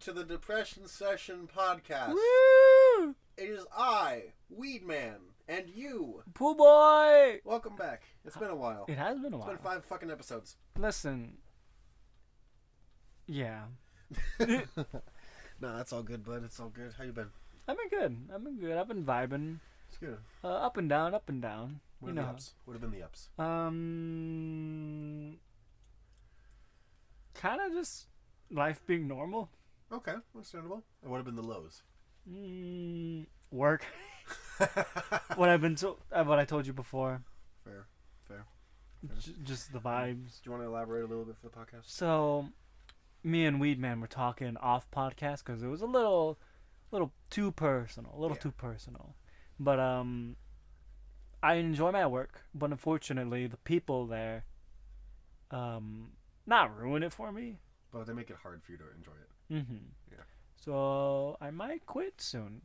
to the Depression Session podcast. Woo! It is I, Weed Man, and you, Pool boy. Welcome back. It's been a while. It has been a while. It's been 5 fucking episodes. Listen. Yeah. No, that's all good, bud. It's all good. How you been? I've been good. I've been vibing. It's good. Up and down, up and down. What are the ups? What have been the ups? Kind of just life being normal. Okay, understandable. And what have been the lows? Work. What I told you before. Fair. Just the vibes. Do you want to elaborate a little bit for the podcast? So, me and Weed Man were talking off podcast because it was a little too personal. Too personal. But I enjoy my work, but unfortunately, the people there, not ruin it for me. But they make it hard for you to enjoy it. Mm-hmm. Yeah. So I might quit soon.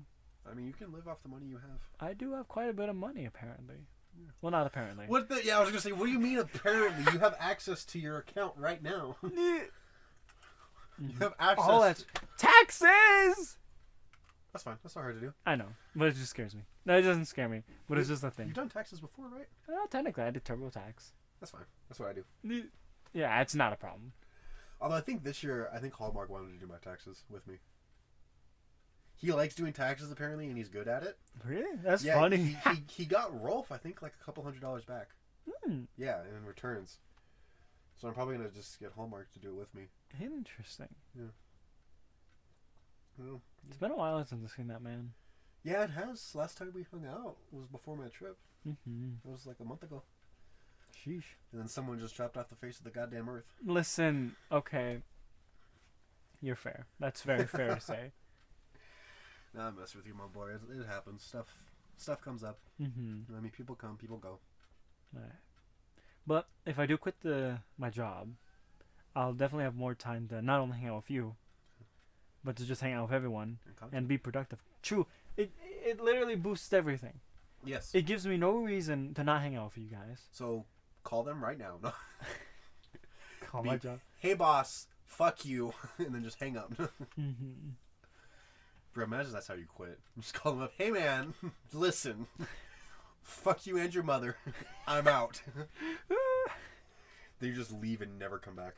I mean, you can live off the money you have. I do have quite a bit of money, apparently. Yeah. Well, not apparently. Yeah, I was gonna say, what do you mean apparently? You have access to your account right now. You have access. Oh, that's taxes. That's fine. That's not hard to do. I know, but it just scares me. No, it doesn't scare me, but it's just a thing. You've done taxes before, right? Technically, I did TurboTax. That's fine. That's what I do. Yeah, it's not a problem. Although I think this year, Hallmark wanted to do my taxes with me. He likes doing taxes apparently, and he's good at it. Really? That's funny. He got Rolf, I think, like a couple $100s back. Yeah, in returns. So I'm probably gonna just get Hallmark to do it with me. Interesting. Yeah. Well, it's been a while since I've seen that man. Yeah, it has. Last time we hung out was before my trip. Mm-hmm. It was like a month ago. Sheesh. And then someone just dropped off the face of the goddamn earth. Listen, okay. You're fair. That's very fair to say. Nah, I mess with you, my boy. It happens. Stuff comes up. Mm-hmm. I mean, people come, people go. Right. But if I do quit my job, I'll definitely have more time to not only hang out with you, but to just hang out with everyone and be productive. True. It literally boosts everything. Yes. It gives me no reason to not hang out with you guys. So call them right now. No. Call my job. Hey, boss. Fuck you. And then just hang up. Mm-hmm. Bro, imagine that's how you quit. Just call them up. Hey, man. Listen. Fuck you and your mother. I'm out. Then you just leave and never come back.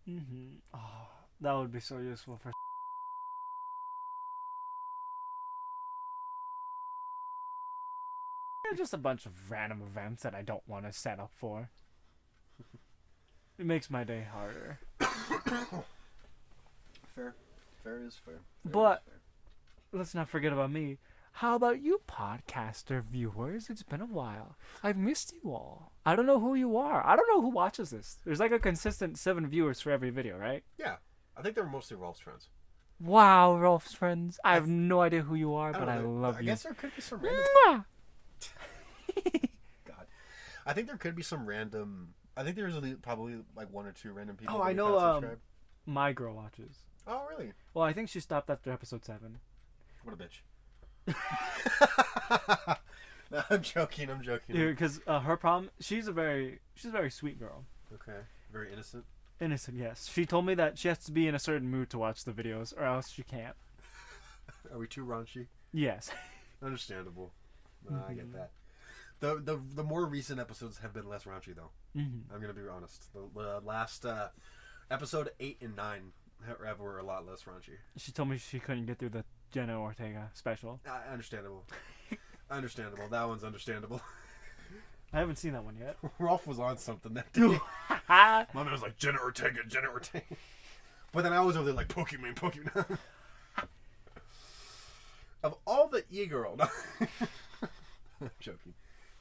Mm-hmm. Oh, that would be so useful for. They're just a bunch of random events that I don't want to set up for. It makes my day harder. Fair. Fair is fair. But let's not forget about me. How about you, podcaster viewers? It's been a while. I've missed you all. I don't know who you are. I don't know who watches this. There's like a consistent 7 viewers for every video, right? Yeah. I think they're mostly Rolf's friends. Wow, Rolf's friends. I have no idea who you are, but I love you. I guess there could be some random... God. I think there could be some random... I think there's probably like 1 or 2 random people. Oh, I know. My girl watches. Oh, really? Well, I think she stopped after episode 7. What a bitch. No, I'm joking. Because her problem, she's a very sweet girl. Okay. Very innocent. Innocent, yes. She told me that she has to be in a certain mood to watch the videos, or else she can't. Are we too raunchy? Yes. Understandable. I get that. The more recent episodes have been less raunchy, though. Mm-hmm. I'm gonna be honest. The last episode 8 and 9 were a lot less raunchy. She told me she couldn't get through the Jenna Ortega special. Understandable. Understandable. That one's understandable. I haven't seen that one yet. Rolf was on something that day. My man was like, Jenna Ortega. But then I was over there like, Pokemon. Of all the e-girl... No. I'm joking.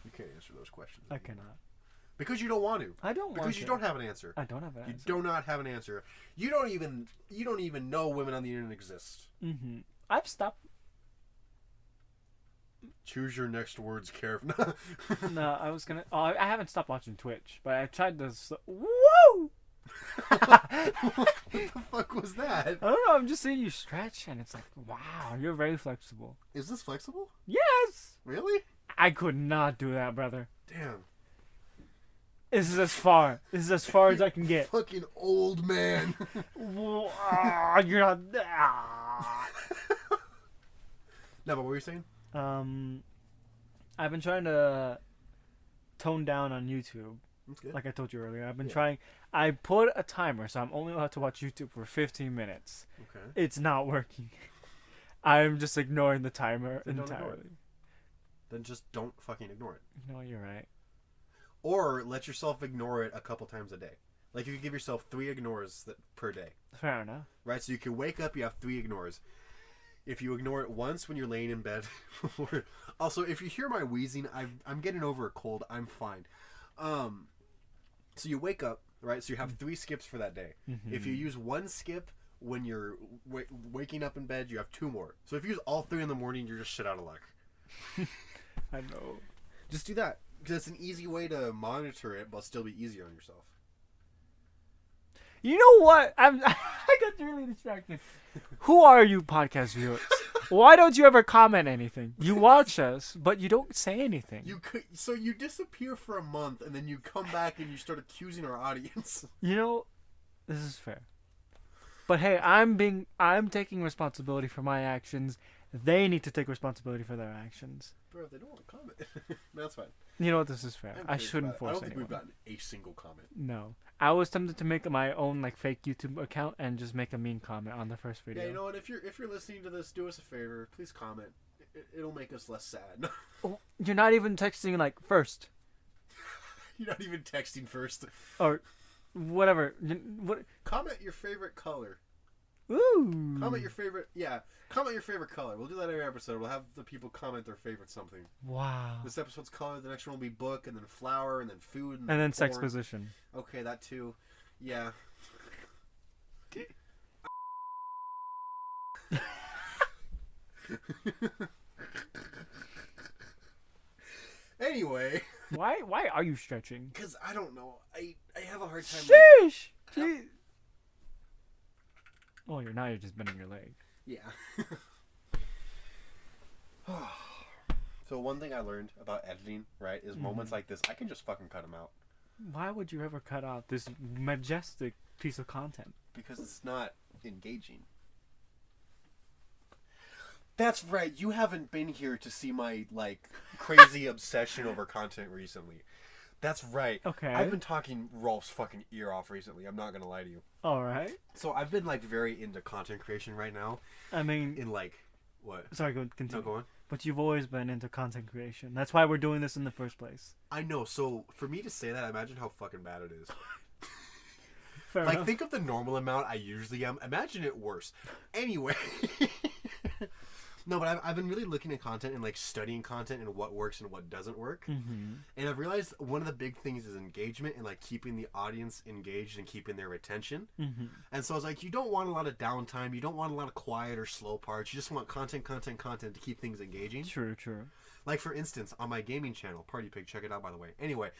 You can't answer those questions. I cannot. Because you don't want to. I don't want to. Because you don't have an answer. I don't have an answer. You do not have an answer. You don't even know women on the internet exist. Mm-hmm. I've stopped. Choose your next words carefully. No, I was gonna. Oh, I haven't stopped watching Twitch, but I tried to. Woo! What the fuck was that? I don't know. I'm just seeing you stretch, and it's like, wow, you're very flexible. Is this flexible? Yes. Really? I could not do that, brother. Damn. This is as far as I can get. Fucking old man. You're not. No, but what were you saying? I've been trying to tone down on YouTube. That's good. Like I told you earlier, I've been trying. I put a timer, so I'm only allowed to watch YouTube for 15 minutes. Okay. It's not working. I'm just ignoring the timer Then don't entirely. ignore it. Then just don't fucking ignore it. No, you're right. Or let yourself ignore it a couple times a day. Like, you could give yourself 3 ignores per day. Fair enough. Right? So you can wake up, you have 3 ignores. If you ignore it once when you're laying in bed. Also, if you hear my wheezing, I'm getting over a cold. I'm fine. So you wake up, right? So you have 3 skips for that day. Mm-hmm. If you use 1 skip when you're waking up in bed, you have 2 more. So if you use all 3 in the morning, you're just shit out of luck. I know. Just do that. Because it's an easy way to monitor it, but still be easier on yourself. You know what? I got really distracted. Who are you, podcast viewers? Why don't you ever comment anything? You watch us, but you don't say anything. So you disappear for a month, and then you come back and you start accusing our audience. You know, this is fair. But hey, I'm taking responsibility for my actions. They need to take responsibility for their actions. Bro, if they don't want to comment, that's fine. You know what? This is fair. I shouldn't force anyone. I don't think we've gotten a single comment. No. I was tempted to make my own like fake YouTube account and just make a mean comment on the first video. Yeah, you know what? If you're listening to this, do us a favor. Please comment. It'll make us less sad. You're not even texting like first. You're not even texting first. Or whatever. Comment your favorite color. Ooh. Comment your favorite. Yeah. Comment your favorite color. We'll do that every episode. We'll have the people comment their favorite something. Wow. This episode's color. The next one will be book, and then flower, and then food, and then sex position. Okay, that too. Yeah. Anyway. Why are you stretching? Because I don't know. I have a hard time. Sheesh. Oh, you're just bending your leg. Yeah. So one thing I learned about editing, right, is moments like this, I can just fucking cut them out. Why would you ever cut out this majestic piece of content? Because it's not engaging. That's right. You haven't been here to see my, like, crazy obsession over content recently. That's right. Okay. I've been talking Rolf's fucking ear off recently. I'm not going to lie to you. All right. So I've been, like, very into content creation right now. I mean... In, like, what? Sorry, continue. No, go on. But you've always been into content creation. That's why we're doing this in the first place. I know. So for me to say that, imagine how fucking bad it is. Fair enough. Think of the normal amount I usually am. Imagine it worse. Anyway... No, but I've been really looking at content and, like, studying content and what works and what doesn't work. Mm-hmm. And I've realized one of the big things is engagement and, like, keeping the audience engaged and keeping their attention. Mm-hmm. And so I was like, you don't want a lot of downtime. You don't want a lot of quiet or slow parts. You just want content to keep things engaging. True. Like, for instance, on my gaming channel, Party Pig, check it out, by the way. Anyway,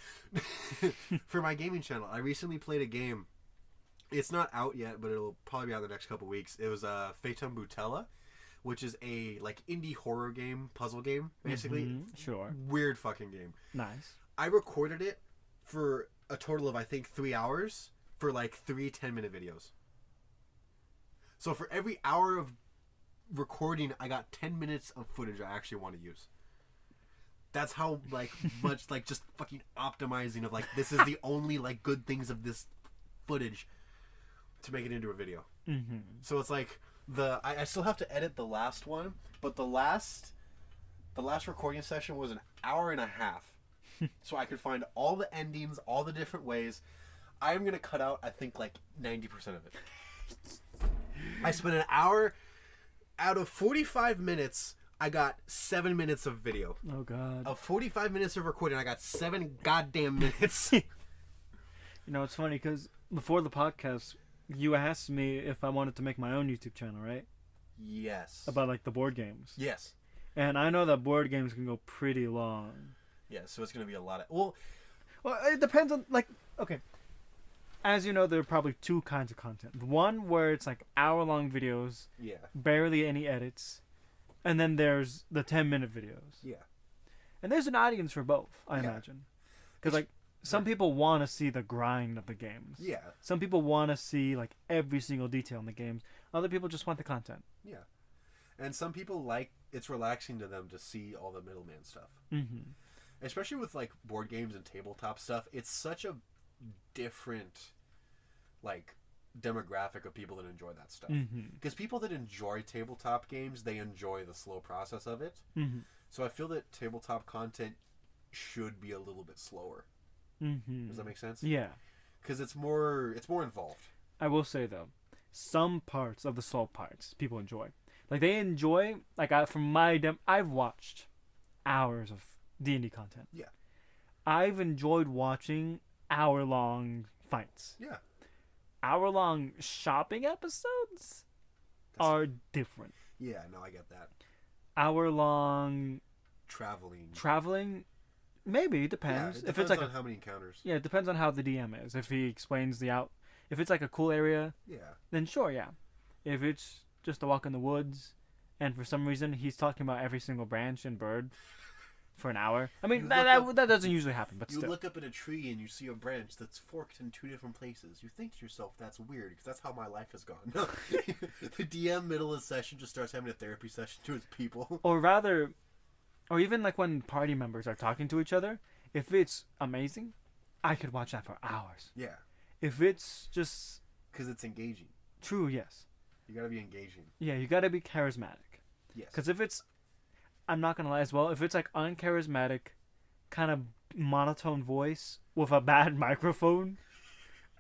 for my gaming channel, I recently played a game. It's not out yet, but it'll probably be out in the next couple weeks. It was Fatum Butella, which is a, like, indie horror game, puzzle game, basically. Mm-hmm. Sure. Weird fucking game. Nice. I recorded it for a total of, I think, 3 hours for, like, 3 10-minute videos. So for every hour of recording, I got 10 minutes of footage I actually want to use. That's how, like, much, like, just fucking optimizing of, like, this is the only, like, good things of this footage to make it into a video. Mm-hmm. So it's like... I still have to edit the last one, but the last recording session was an hour and a half. So I could find all the endings, all the different ways. I'm going to cut out, I think, like 90% of it. I spent an hour out of 45 minutes. I got 7 minutes of video. Oh God. Of 45 minutes of recording, I got 7 goddamn minutes. You know, it's funny because before the podcast, you asked me if I wanted to make my own YouTube channel, right? Yes. About, like, the board games. Yes. And I know that board games can go pretty long. Yeah, so it's going to be a lot of... Well, it depends on, like... Okay. As you know, there are probably 2 kinds of content. One where it's, like, hour-long videos. Yeah. Barely any edits. And then there's the 10-minute videos. Yeah. And there's an audience for both, I imagine. Because, like... Some people want to see the grind of the games. Yeah. Some people want to see, like, every single detail in the games. Other people just want the content. Yeah. And some people it's relaxing to them to see all the middleman stuff. Mm-hmm. Especially with like board games and tabletop stuff, it's such a different like demographic of people that enjoy that stuff. Because people that enjoy tabletop games, they enjoy the slow process of it. So I feel that tabletop content should be a little bit slower. Does that make sense? Yeah. Because it's more involved. I will say though, some parts of the slow parts people enjoy. Like they enjoy, like I've watched hours of D&D content. Yeah. I've enjoyed watching hour-long fights. Yeah. Hour-long shopping episodes are different. Yeah, no, I get that. Hour-long traveling, maybe it depends. Yeah, it depends on how many encounters. Yeah, it depends on how the DM is. If he explains if it's like a cool area, then sure, yeah. If it's just a walk in the woods, and for some reason he's talking about every single branch and bird for an hour. I mean, that doesn't usually happen, but still. You look up at a tree and you see a branch that's forked in 2 different places. You think to yourself, that's weird, because that's how my life has gone. The DM middle of the session just starts having a therapy session to his people. Or even like when party members are talking to each other, if it's amazing, I could watch that for hours. Yeah. If it's just... Because it's engaging. True, yes. You gotta be engaging. Yeah, you gotta be charismatic. Yes. Because if it's... I'm not gonna lie as well. If it's like uncharismatic, kind of monotone voice with a bad microphone,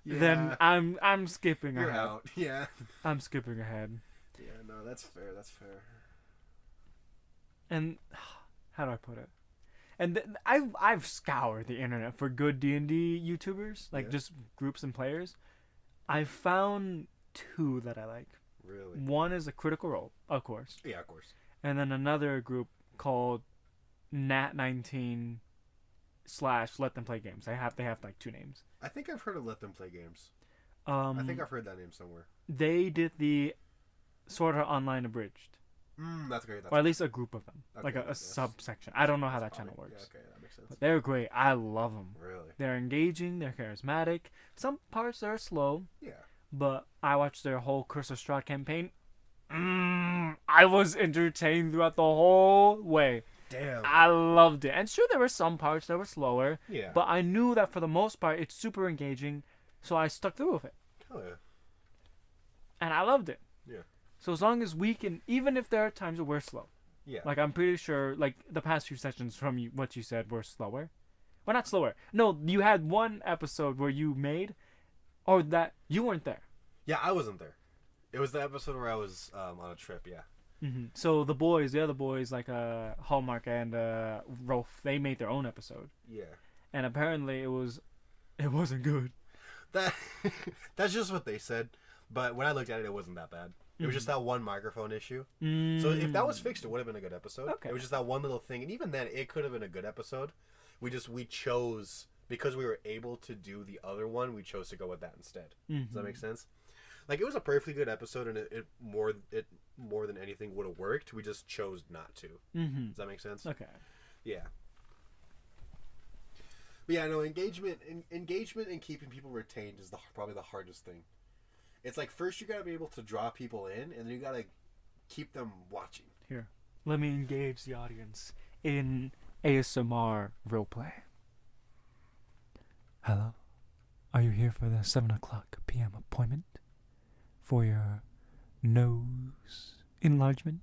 then I'm skipping ahead. You're out. Yeah. I'm skipping ahead. Yeah, no, that's fair. That's fair. And how do I put it? And I've scoured the internet for good D&D YouTubers, like just groups and players. I found 2 that I like. Really? One is a Critical Role, of course. Yeah, of course. And then another group called Nat19 / Let Them Play Games. They have like 2 names. I think I've heard of Let Them Play Games. I think I've heard that name somewhere. They did the Sword Art Online Abridged. That's great. Or at least a group of them. Okay, like a subsection. I don't know how that channel works. Yeah, okay, that makes sense. But they're great. I love them. Really? They're engaging. They're charismatic. Some parts are slow. Yeah. But I watched their whole Curse of Strahd campaign. I was entertained throughout the whole way. Damn. I loved it. And sure, there were some parts that were slower. Yeah. But I knew that for the most part, it's super engaging. So I stuck through with it. Hell yeah. And I loved it. Yeah. So as long as we can, even if there are times where we're slow. Yeah. Like, I'm pretty sure, like, the past few sessions from what you said were slower. Well, not slower. No, you had one episode where you made, or that you weren't there. Yeah, I wasn't there. It was the episode where I was on a trip, yeah. Mm-hmm. So the other boys, like Hallmark and Rolf, they made their own episode. Yeah. And apparently it wasn't good. That's just what they said. But when I looked at it, it wasn't that bad. It was just that one microphone issue. So if that was fixed, it would have been a good episode. Okay. It was just that one little thing. And even then, it could have been a good episode. We chose, because we were able to do the other one, we chose to go with that instead. Does that make sense? Like, it was a perfectly good episode, and it more than anything would have worked. We just chose not to. Does that make sense? Okay. Yeah. But yeah, no, engagement and keeping people retained is probably the hardest thing. It's like, first you gotta be able to draw people in, and then you gotta keep them watching. Here, let me engage the audience in ASMR roleplay. Hello? Are you here for the 7:00 p.m. appointment? For your nose enlargement?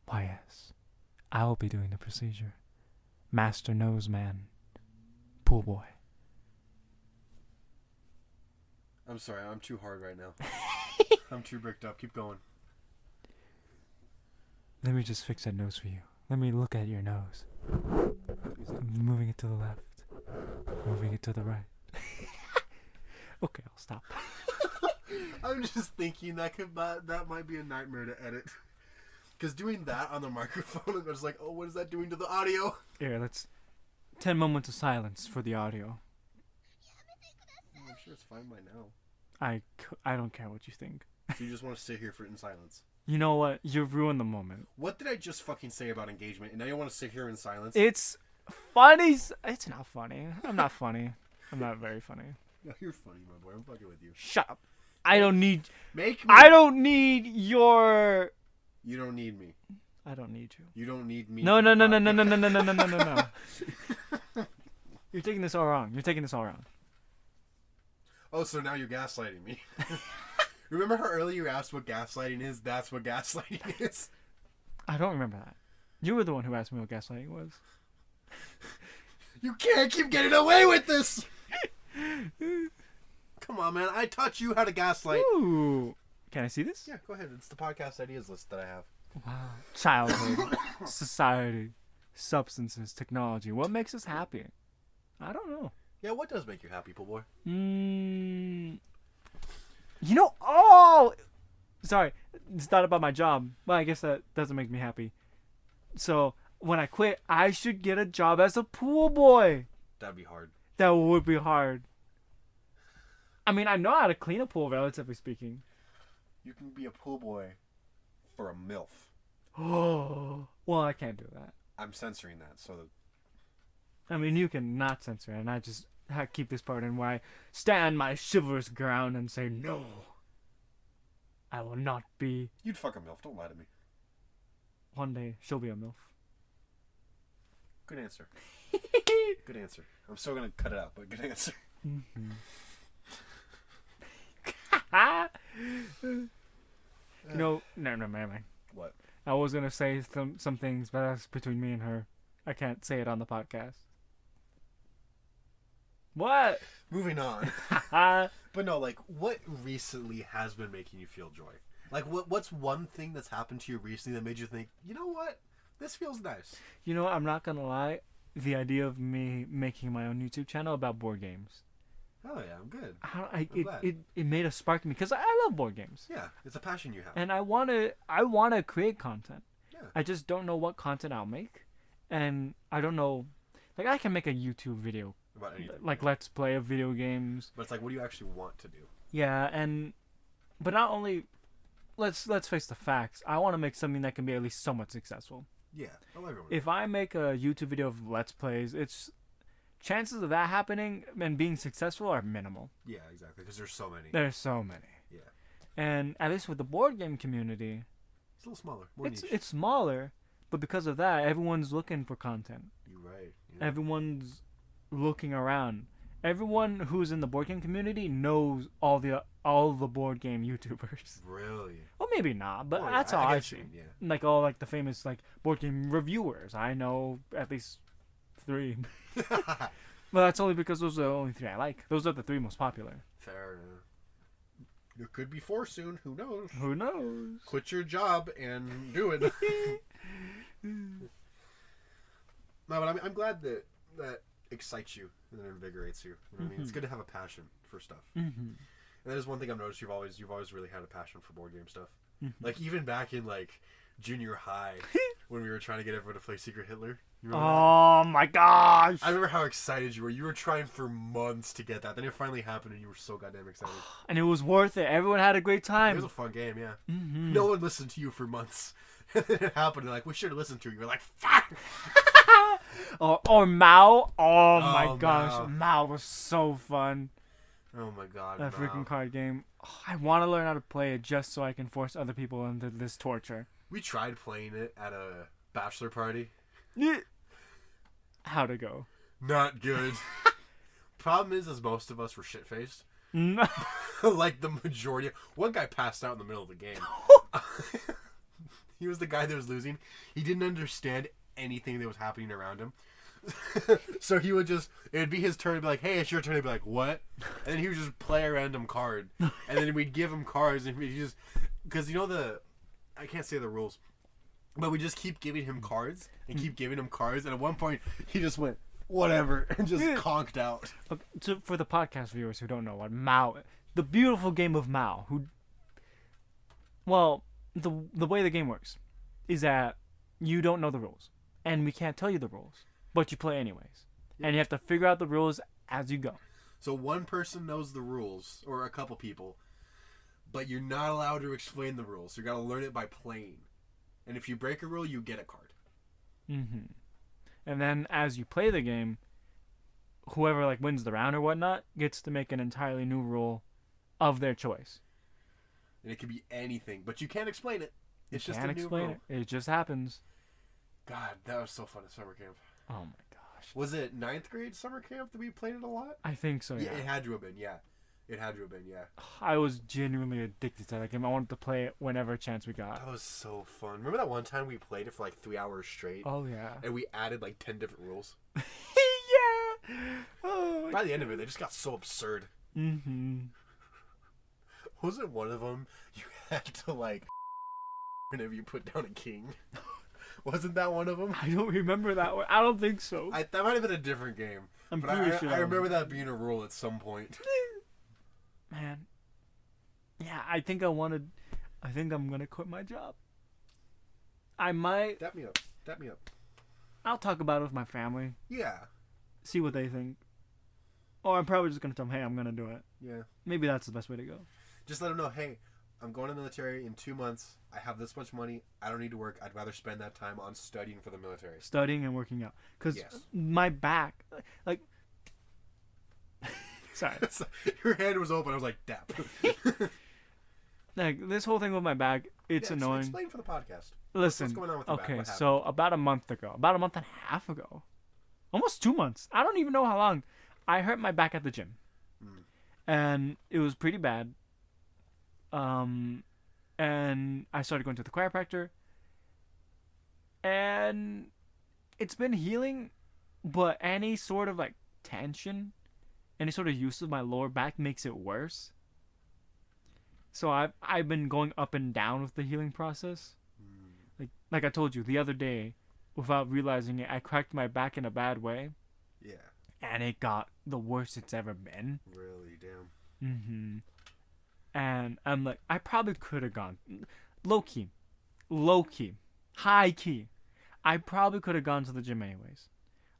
Why, yes. I will be doing the procedure. Master Nose Man. Pool boy. I'm sorry, I'm too hard right now. I'm too bricked up. Keep going. Let me just fix that nose for you. Let me look at your nose. I'm moving it to the left. Moving it to the right. Okay, I'll stop. I'm just thinking that might be a nightmare to edit. Because doing that on the microphone, I was like, oh, what is that doing to the audio? Here, let's... 10 moments of silence for the audio. I'm sure it's fine by now. I don't care what you think. So you just want to sit here in silence? You know what? You've ruined the moment. What did I just fucking say about engagement? And now you want to sit here in silence? It's funny. It's not funny. I'm not funny. I'm not very funny. No, you're funny, my boy. I'm fucking with you. Shut up. I don't need... Make me... I don't need your You don't need me. I don't need you. You don't need me. No. You're taking this all wrong. Oh, so now you're gaslighting me. Remember how earlier you asked what gaslighting is? That's what gaslighting is. I don't remember that. You were the one who asked me what gaslighting was. You can't keep getting away with this! Come on, man. I taught you how to gaslight. Ooh. Can I see this? Yeah, go ahead. It's the podcast ideas list that I have. Wow. Childhood, society, substances, technology. What makes us happy? I don't know. Yeah, what does make you happy, P0rn? Sorry. It's not about my job. Well, I guess that doesn't make me happy. So, when I quit, I should get a job as a pool boy. That'd be hard. That would be hard. I mean, I know how to clean a pool, relatively speaking. You can be a pool boy for a MILF. Oh. Well, I can't do that. I'm censoring that, so... I mean, you can not censor it, and I just keep this part in where I stand my chivalrous ground and say, no. I will not be. You'd fuck a MILF, don't lie to me. One day, she'll be a MILF. Good answer. Good answer. I'm still gonna cut it out, but good answer. Mm-hmm. No, never mind. What? I was gonna say some things, but that's between me and her. I can't say it on the podcast. What? Moving on. But no, like, what recently has been making you feel joy? Like, what's one thing that's happened to you recently that made you think, you know what? This feels nice. You know, I'm not gonna lie. The idea of me making my own YouTube channel about board games. Oh yeah, I'm good. It made a spark in me because I love board games. Yeah, it's a passion you have. And I wanna create content. Yeah. I just don't know what content I'll make, and I don't know. Like, I can make a YouTube video about anything, like let's play of video games. But it's like, what do you actually want to do? Yeah, but not only. Let's face the facts. I want to make something that can be at least somewhat successful. Yeah, everyone. If I make a YouTube video of Let's Plays, it's chances of that happening and being successful are minimal. Yeah, exactly. Because there's so many. There's so many. Yeah. And at least with the board game community, it's a little smaller. More niche. It's smaller, but because of that, everyone's looking for content. You're right. Yeah. Everyone's looking around. Everyone who's in the board game community knows all the board game YouTubers. Really? Well, maybe not, but yeah, that's all I get see. you, yeah. Like all like the famous like board game reviewers. I know at least 3. But that's only because those are the only 3 I like. Those are the 3 most popular. Fair enough. There could be 4 soon. Who knows? Who knows? Quit your job and do it. No, but I'm glad that excites you and that invigorates you. You know what I mean? It's good to have a passion for stuff. Mm-hmm. And that is one thing I've noticed. You've always really had a passion for board game stuff. Mm-hmm. Like even back in like junior high when we were trying to get everyone to play Secret Hitler. Oh my gosh! I remember how excited you were. You were trying for months to get that. Then it finally happened, and you were so goddamn excited. And it was worth it. Everyone had a great time. It was a fun game, yeah. Mm-hmm. No one listened to you for months. And then it happened, and like, we should have listened to you. You're like, fuck! or Mao. Oh my gosh. Mao. Mao was so fun. Oh my god. That Mao. freaking card game. Oh, I want to learn how to play it just so I can force other people into this torture. We tried playing it at a bachelor party. How'd it go? Not good. Problem is most of us were shit-faced. Like the majority. One guy passed out in the middle of the game. He was the guy that was losing. He didn't understand anything that was happening around him. So he would just, it would be his turn to be like, hey, it's your turn. He'd be like, what? And then he would just play a random card. And then we'd give him cards. And he just, because you know I can't say the rules. But we just keep giving him cards. And keep giving him cards. And at one point, he just went, whatever. And just conked out. Okay, so for the podcast viewers who don't know what Mao, the beautiful game of Mao, the way the game works is that you don't know the rules. And we can't tell you the rules. But you play anyways. Yeah. And you have to figure out the rules as you go. So one person knows the rules, or a couple people, but you're not allowed to explain the rules. So you got to learn it by playing. And if you break a rule, you get a card. Mm-hmm. And then as you play the game, whoever like wins the round or whatnot gets to make an entirely new rule of their choice. And it could be anything, but you can't explain it. It's just Can't a new explain rule. it. It just happens. God, that was so fun at summer camp. Oh my gosh. Was it 9th grade summer camp that we played it a lot? I think so. Yeah. It had to have been. Yeah, it had to have been. Yeah. I was genuinely addicted to that game. I wanted to play it whenever chance we got. That was so fun. Remember that one time we played it for like 3 hours straight? Oh yeah. And we added like 10 different rules. Yeah. Oh. By the end of it, they just got so absurd. Mm-hmm. Wasn't one of them you had to like whenever you put down a king? Wasn't that one of them? I don't remember that one. I don't think so. That might have been a different game. I'm but pretty sure. I remember that being a rule at some point. Man. Yeah, I think I'm gonna quit my job. I might. Dap me up. Dap me up. I'll talk about it with my family. Yeah. See what they think. Or I'm probably just gonna tell them, hey, I'm gonna do it. Yeah. Maybe that's the best way to go. Just let them know, hey, I'm going to the military in 2 months. I have this much money. I don't need to work. I'd rather spend that time on studying for the military. Studying and working out. Because Yes. my back, like... Sorry. Your hand was open. I was like, dap. Like, this whole thing with my back, it's annoying. Explain for the podcast. Listen. What's going on with your back? Okay, What so about a month and a half ago, almost 2 months, I don't even know how long, I hurt my back at the gym. And it was pretty bad. And I started going to the chiropractor. And it's been healing, but any sort of like tension, any sort of use of my lower back makes it worse. So I've been going up and down with the healing process. Like I told you the other day, without realizing it, I cracked my back in a bad way. Yeah. And it got the worst it's ever been. Really, damn. Mm-hmm. And I'm like, I probably could have gone low key, high key. I probably could have gone to the gym anyways.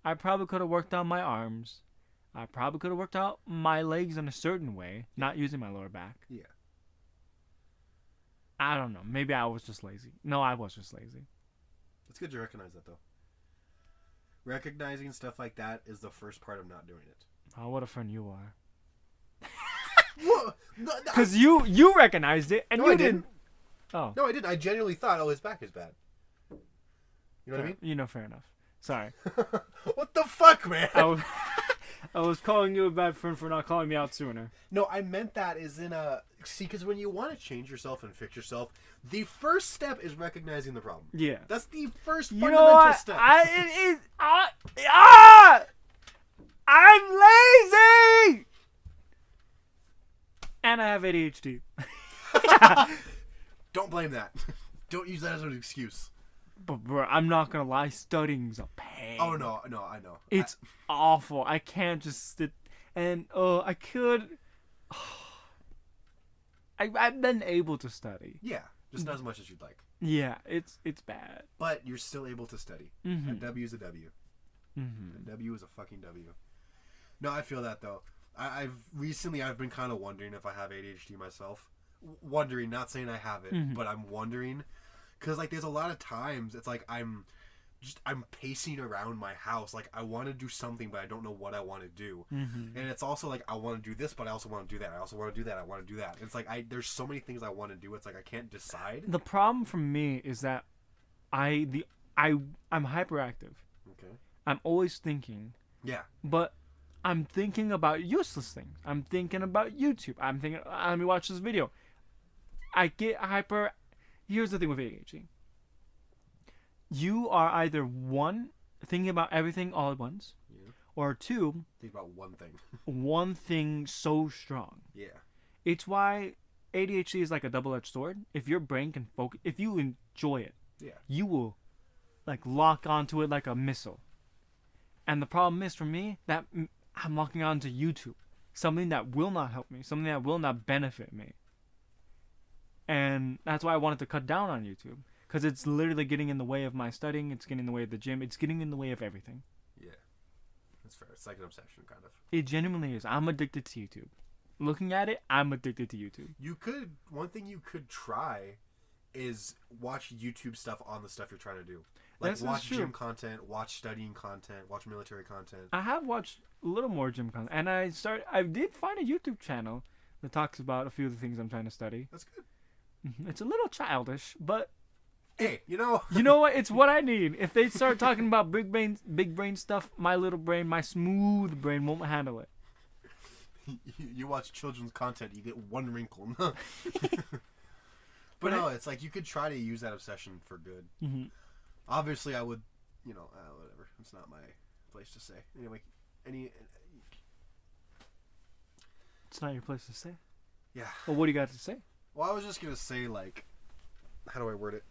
I probably could have worked on my arms. I probably could have worked out my legs in a certain way, not using my lower back. Yeah. I don't know. Maybe I was just lazy. No, I was just lazy. It's good to recognize that, though. Recognizing stuff like that is the first part of not doing it. Oh, what a friend you are. What? Because you recognized it, and no, you I didn't. Oh. No, I didn't. I genuinely thought, his back is bad. You know what I mean? You know, fair enough. Sorry. What the fuck, man? I was calling you a bad friend for not calling me out sooner. No, I meant that as in a... See, because when you want to change yourself and fix yourself, the first step is recognizing the problem. Yeah. That's the first You fundamental know what? step. I'm lazy! And I have ADHD. Don't blame that. Don't use that as an excuse. But bro, I'm not gonna lie, studying's a pain. Oh, no, I know. It's awful. I can't just sit and I could. I've been able to study. Yeah, just not as much as you'd like. Yeah, it's bad. But you're still able to study. Mm-hmm. A W is a W. Mm-hmm. A W is a fucking W. No, I feel that though. I've been kind of wondering if I have ADHD myself. Wondering, not saying I have it, but I'm wondering. Because, like, there's a lot of times it's like I'm pacing around my house. Like, I want to do something, but I don't know what I want to do. Mm-hmm. And it's also like, I want to do this, but I also want to do that. I also want to do that. I want to do that. It's like, there's so many things I want to do. It's like, I can't decide. The problem for me is that I'm hyperactive. Okay. I'm always thinking. Yeah. But I'm thinking about useless things. I'm thinking about YouTube. I'm thinking, let me watch this video. I get hyper. Here's the thing with ADHD. You are either one, thinking about everything all at once, or two, think about one thing. one thing so strong. Yeah. It's why ADHD is like a double-edged sword. If your brain can focus, if you enjoy it, you will like lock onto it like a missile. And the problem is for me that I'm locking onto YouTube, something that will not help me, something that will not benefit me. And that's why I wanted to cut down on YouTube. Because it's literally getting in the way of my studying. It's getting in the way of the gym. It's getting in the way of everything. Yeah. That's fair. It's like an obsession, kind of. It genuinely is. I'm addicted to YouTube. Looking at it, I'm addicted to YouTube. One thing you could try is watch YouTube stuff on the stuff you're trying to do. Like, watch gym content, watch studying content, watch military content. I have watched a little more gym content. And I did find a YouTube channel that talks about a few of the things I'm trying to study. That's good. It's a little childish, but Hey, you know. You know what? It's what I need. If they start talking about big brain stuff, my little brain, my smooth brain won't handle it. You watch children's content, you get one wrinkle. But no, it's like you could try to use that obsession for good. Mm-hmm. Obviously, I would, whatever. It's not my place to say. Anyway, It's not your place to say? Yeah. Well, what do you got to say? Well, I was just going to say, like, how do I word it?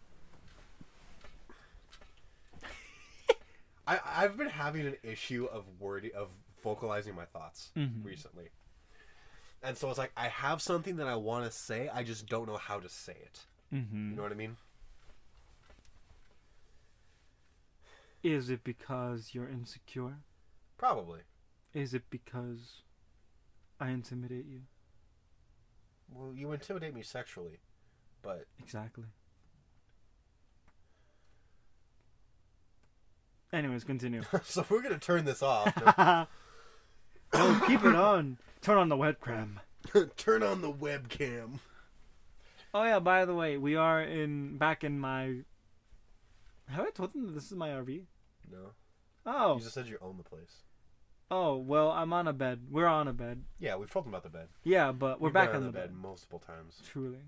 I've been having an issue of vocalizing my thoughts recently. And so it's like, I have something that I want to say, I just don't know how to say it. Mm-hmm. You know what I mean? Is it because you're insecure? Probably. Is it because I intimidate you? Well, you intimidate me sexually, but... Exactly. Anyways, continue. So we're going to turn this off. No, keep it on. Turn on the webcam. Turn on the webcam. Oh yeah, by the way, we are back in my... Have I told them that this is my RV? No. Oh. You just said you own the place. Oh, well, I'm on a bed. We're on a bed. Yeah, we've told them about the bed. Yeah, but we're back on the bed. Multiple times. Truly.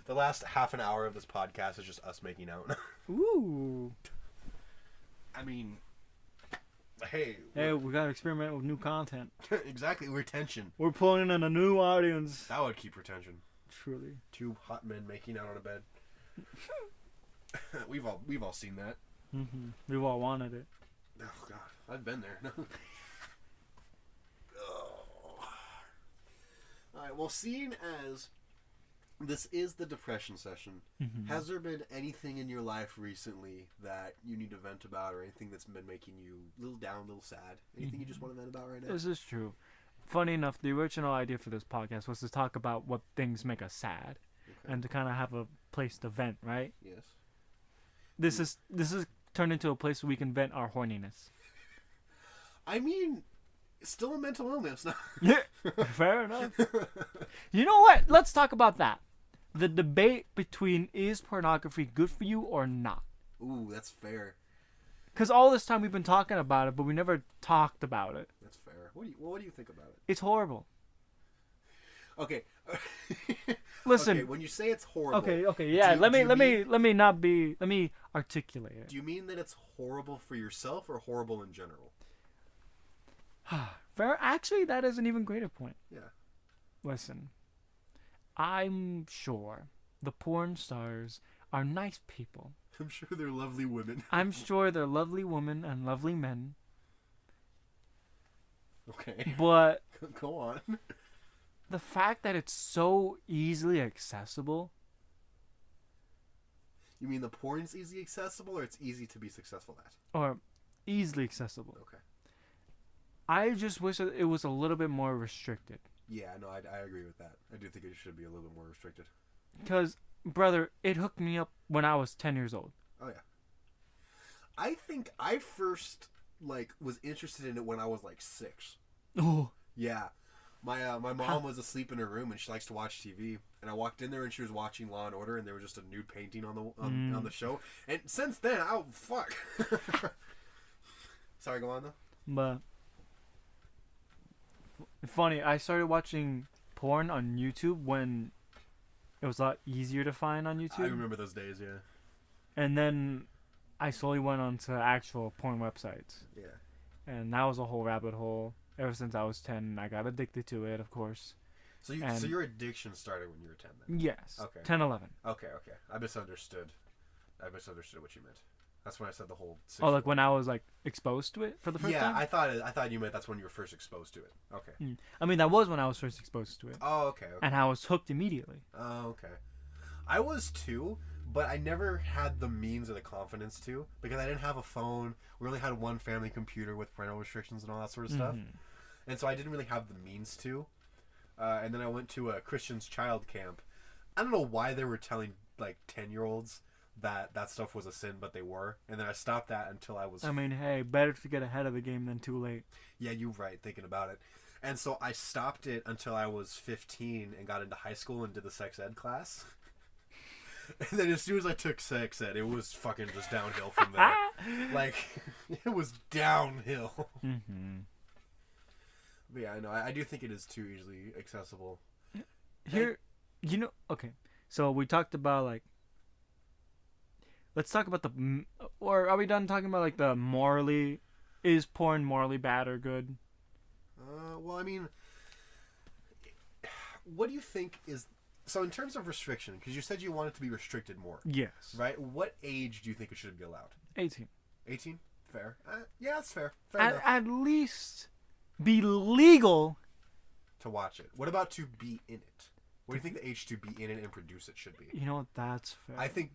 The last half an hour of this podcast is just us making out. Ooh. I mean, hey, we gotta experiment with new content. Exactly, retention. We're pulling in a new audience. That would keep retention. Truly. 2 hot men making out on a bed. We've all seen that. Mm-hmm. We've all wanted it. Oh God, I've been there. Oh. All right. Well, seeing as this is the depression session, has there been anything in your life recently that you need to vent about, or anything that's been making you a little down, a little sad? Anything you just want to vent about right now? This is true. Funny enough, the original idea for this podcast was to talk about what things make us sad, and to kind of have a place to vent, right? Yes. This is turned into a place where we can vent our horniness. I mean, it's still a mental illness. Yeah, fair enough. You know what? Let's talk about that. The debate between is pornography good for you or not? Ooh, that's fair. Because all this time we've been talking about it, but we never talked about it. That's fair. What do you think about it? It's horrible. Okay. Listen. Okay, when you say it's horrible. Okay, yeah. Let me articulate it. Do you mean that it's horrible for yourself or horrible in general? Fair. Actually, that is an even greater point. Yeah. Listen, I'm sure the porn stars are nice people. I'm sure they're lovely women. I'm sure they're lovely women and lovely men. Okay. But go on. The fact that it's so easily accessible. You mean the porn's easy accessible, or it's easy to be successful at? Or easily accessible. Okay. I just wish that it was a little bit more restricted. Yeah, no, I agree with that. I do think it should be a little bit more restricted. Because, brother, it hooked me up when I was 10 years old. Oh, yeah. I think I first, was interested in it when I was, 6. Oh. Yeah. My mom was asleep in her room, and she likes to watch TV. And I walked in there, and she was watching Law and Order, and there was just a nude painting on the show. And since then, fuck. Sorry, go on, though. But funny, I started watching porn on YouTube when it was a lot easier to find on YouTube. I remember those days, yeah. And then I slowly went on to actual porn websites. Yeah. And that was a whole rabbit hole. Ever since I was 10, I got addicted to it, of course. So your addiction started when you were 10 then? Yes. Okay. 10, 11. Okay. I misunderstood what you meant. That's when I said the whole... Oh, like when I was exposed to it for the first time? Yeah, I thought you meant that's when you were first exposed to it. Okay. I mean, that was when I was first exposed to it. Oh, okay. And I was hooked immediately. Oh, okay. I was too, but I never had the means or the confidence to, because I didn't have a phone. We only had one family computer with parental restrictions and all that sort of stuff. And so I didn't really have the means to. And then I went to a Christian's child camp. I don't know why they were telling 10-year-olds that stuff was a sin, but they were. And then I stopped that until I was... I mean, hey, better to get ahead of the game than too late. Yeah, you're right, thinking about it. And so I stopped it until I was 15 and got into high school and did the sex ed class. And then as soon as I took sex ed, it was fucking just downhill from there. Like, it was downhill. Mm-hmm. But yeah, I know. I do think it is too easily accessible. Here, okay. So we talked about, like, let's talk about or are we done talking about, like, the morally, is porn morally bad or good? Well, I mean, what do you think is... So in terms of restriction, because you said you want it to be restricted more. Yes. Right? What age do you think it should be allowed? 18. 18? Fair. Yeah, that's fair. Fair enough. At least be legal. To watch it. What about to be in it? What do you think the age to be in it and produce it should be? You know what? That's fair. I think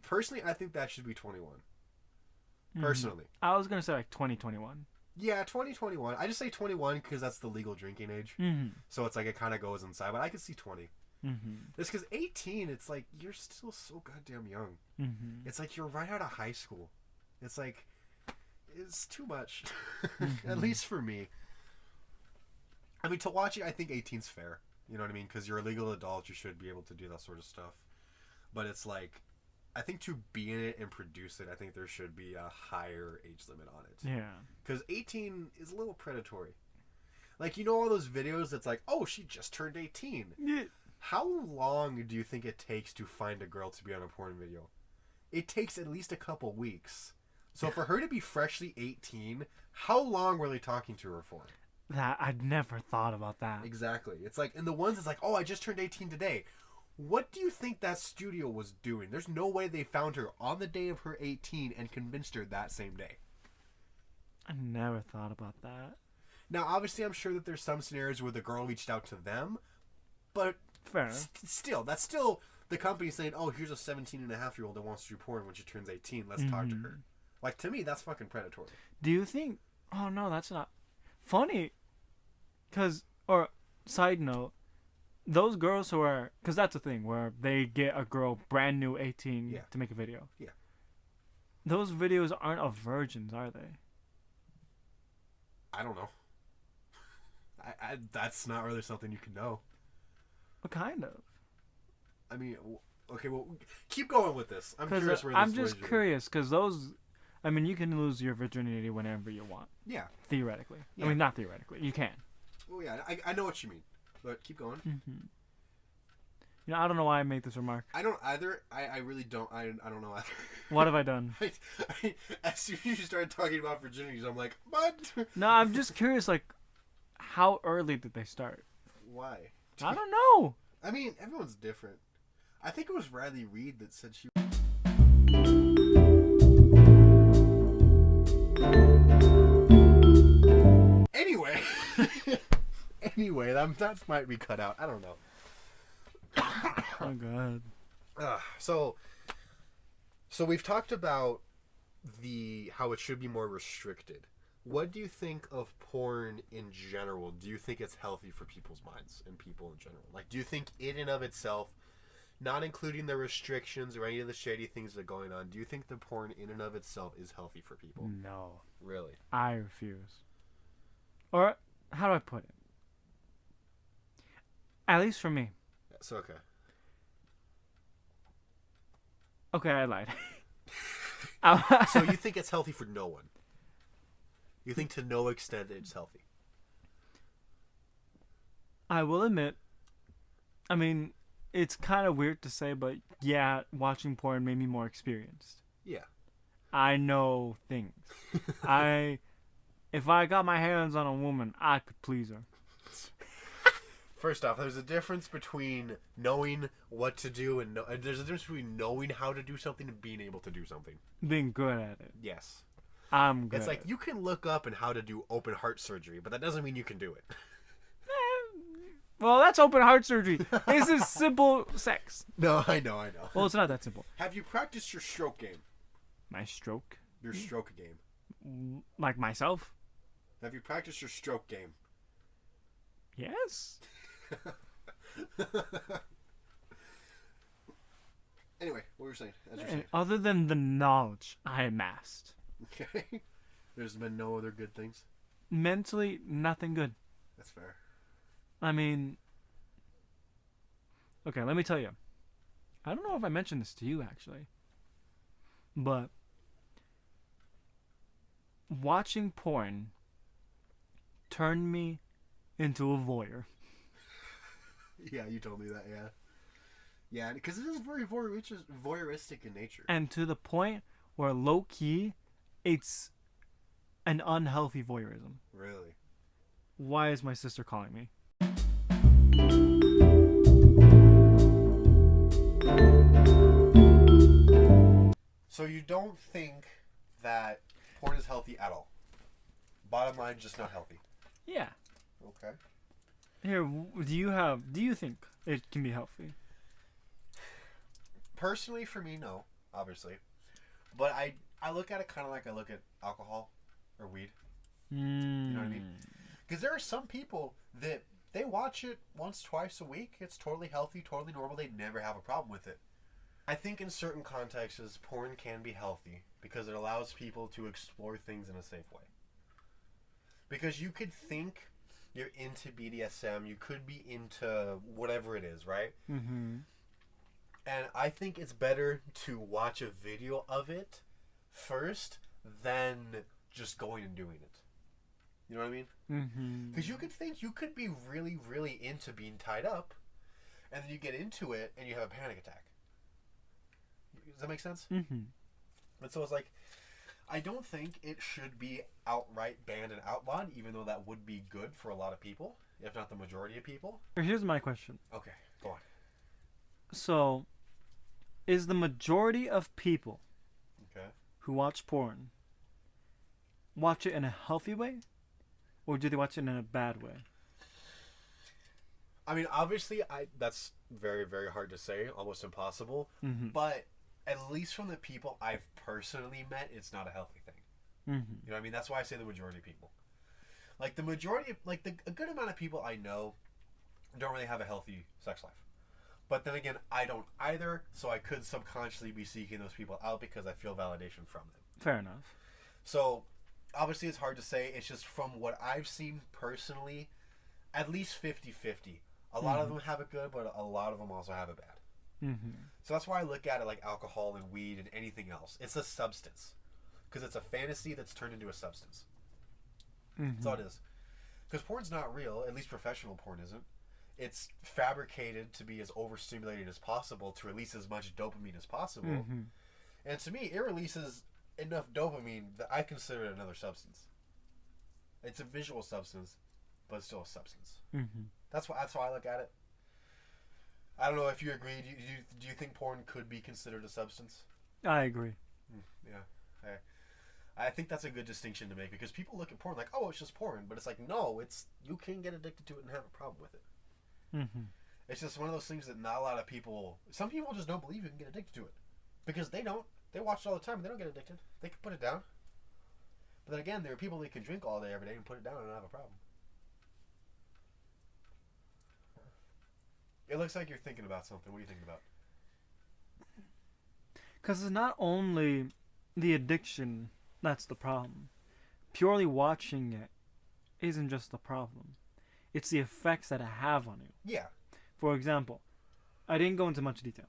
that should be 21. Personally. I was going to say, like, 2021. Yeah, 2021. I just say 21 because that's the legal drinking age. Mm-hmm. So it's like it kind of goes inside, but I could see 20. Mm-hmm. It's because 18, it's like you're still so goddamn young. Mm-hmm. It's like you're right out of high school. It's like, it's too much. Mm-hmm. At least for me. I mean, to watch it, I think 18's fair. You know what I mean? Because you're a legal adult, you should be able to do that sort of stuff. But it's like, I think to be in it and produce it, I think there should be a higher age limit on it. Yeah. Because 18 is a little predatory. Like, you know all those videos that's like, oh, she just turned 18. Yeah. How long do you think it takes to find a girl to be on a porn video? It takes at least a couple weeks. So for her to be freshly 18, how long were they talking to her for? That I'd never thought about that. Exactly. It's like, and the ones that's like, oh, I just turned 18 today. What do you think that studio was doing? There's no way they found her on the day of her 18 and convinced her that same day. I never thought about that. Now, obviously, I'm sure that there's some scenarios where the girl reached out to them, but fair. Still, that's still the company saying, oh, here's a 17-and-a-half-year-old that wants to do porn when she turns 18. Let's talk to her. Like, to me, that's fucking predatory. Do you think... Oh, no, that's not... Funny. Or, side note, those girls who are... Because that's the thing, where they get a girl brand new 18 to make a video. Yeah. Those videos aren't of virgins, are they? I don't know. That's not really something you can know. What kind of? I mean, okay, well, keep going with this. I'm curious where this I'm just curious, because those... I mean, you can lose your virginity whenever you want. Yeah. Theoretically. Yeah. I mean, not theoretically. You can. Well, yeah, I know what you mean. But keep going. Mm-hmm. You know, I don't know why I made this remark. I don't either. I really don't. I don't know either. What have I done? As soon as you started talking about virginities, I'm like, what? No, I'm just curious, like, how early did they start? Why? I don't know. I mean, everyone's different. I think it was Riley Reid that said she... Anyway, that might be cut out. I don't know. Oh, God. So we've talked about how it should be more restricted. What do you think of porn in general? Do you think it's healthy for people's minds and people in general? Like, do you think in and of itself, not including the restrictions or any of the shady things that are going on, do you think the porn in and of itself is healthy for people? No. Really? I refuse. Or, how do I put it? At least for me. It's okay. Okay, I lied. So you think it's healthy for no one? You think to no extent it's healthy? I will admit, I mean, it's kind of weird to say, but yeah, watching porn made me more experienced. Yeah. I know things. If I got my hands on a woman, I could please her. First off, there's a difference between knowing what to do and there's a difference between knowing how to do something and being able to do something. Being good at it. Yes. I'm good. It's like you can look up and how to do open heart surgery, but that doesn't mean you can do it. Well, that's open heart surgery. This is simple sex. No, I know. Well, it's not that simple. Have you practiced your stroke game? My stroke? Your stroke game. Like myself? Have you practiced your stroke game? Yes. Anyway, what were you saying? Other than the knowledge I amassed. Okay. There's been no other good things? Mentally, nothing good. That's fair. I mean, okay, let me tell you. I don't know if I mentioned this to you actually, but watching porn turned me into a voyeur. Yeah, you told me that. Yeah. Yeah, because it is very voyeuristic in nature. And to the point where low key, it's an unhealthy voyeurism. Really? Why is my sister calling me? So you don't think that porn is healthy at all? Bottom line, just not healthy. Yeah. Okay. Here, do you think it can be healthy? Personally, for me, no, obviously. But I look at it kind of like I look at alcohol or weed. You know what I mean? Because there are some people that they watch it once, twice a week. It's totally healthy, totally normal. They never have a problem with it. I think in certain contexts, porn can be healthy because it allows people to explore things in a safe way. Because you could think you're into BDSM, you could be into whatever it is, right? Mm-hmm. And I think it's better to watch a video of it first than just going and doing it. You know what I mean? Mm-hmm. Because you could think you could be really, really into being tied up, and then you get into it and you have a panic attack. Does that make sense? Mm-hmm. And so it's like, I don't think it should be outright banned and outlawed, even though that would be good for a lot of people, if not the majority of people. Here's my question. Okay, go on. So, is the majority of people who watch porn watch it in a healthy way, or do they watch it in a bad way? I mean, obviously, that's very, very hard to say, almost impossible. Mm-hmm. But at least from the people I've personally met, it's not a healthy thing. Mm-hmm. You know what I mean? That's why I say the majority of people. Like, the majority, like, a good amount of people I know don't really have a healthy sex life. But then again, I don't either, so I could subconsciously be seeking those people out because I feel validation from them. Fair enough. So, obviously it's hard to say. It's just from what I've seen personally, at least 50-50. A lot of them have it good, but a lot of them also have it bad. Mm-hmm. So that's why I look at it like alcohol and weed and anything else. It's a substance. Because it's a fantasy that's turned into a substance. Mm-hmm. That's all it is. Because porn's not real, at least professional porn isn't. It's fabricated to be as overstimulated as possible to release as much dopamine as possible. Mm-hmm. And to me, it releases enough dopamine that I consider it another substance. It's a visual substance, but it's still a substance. Mm-hmm. That's how I look at it. I don't know if you agree. Do you think porn could be considered a substance? I agree. Yeah. I think that's a good distinction to make because people look at porn like, oh, it's just porn. But it's like, no, you can get addicted to it and have a problem with it. Mm-hmm. It's just one of those things that not a lot of people... Some people just don't believe you can get addicted to it. Because they don't. They watch it all the time and they don't get addicted. They can put it down. But then again, there are people that can drink all day, every day and put it down and not have a problem. It looks like you're thinking about something. What are you thinking about? Because it's not only the addiction that's the problem. Purely watching it isn't just the problem. It's the effects that it have on you. Yeah. For example, I didn't go into much detail,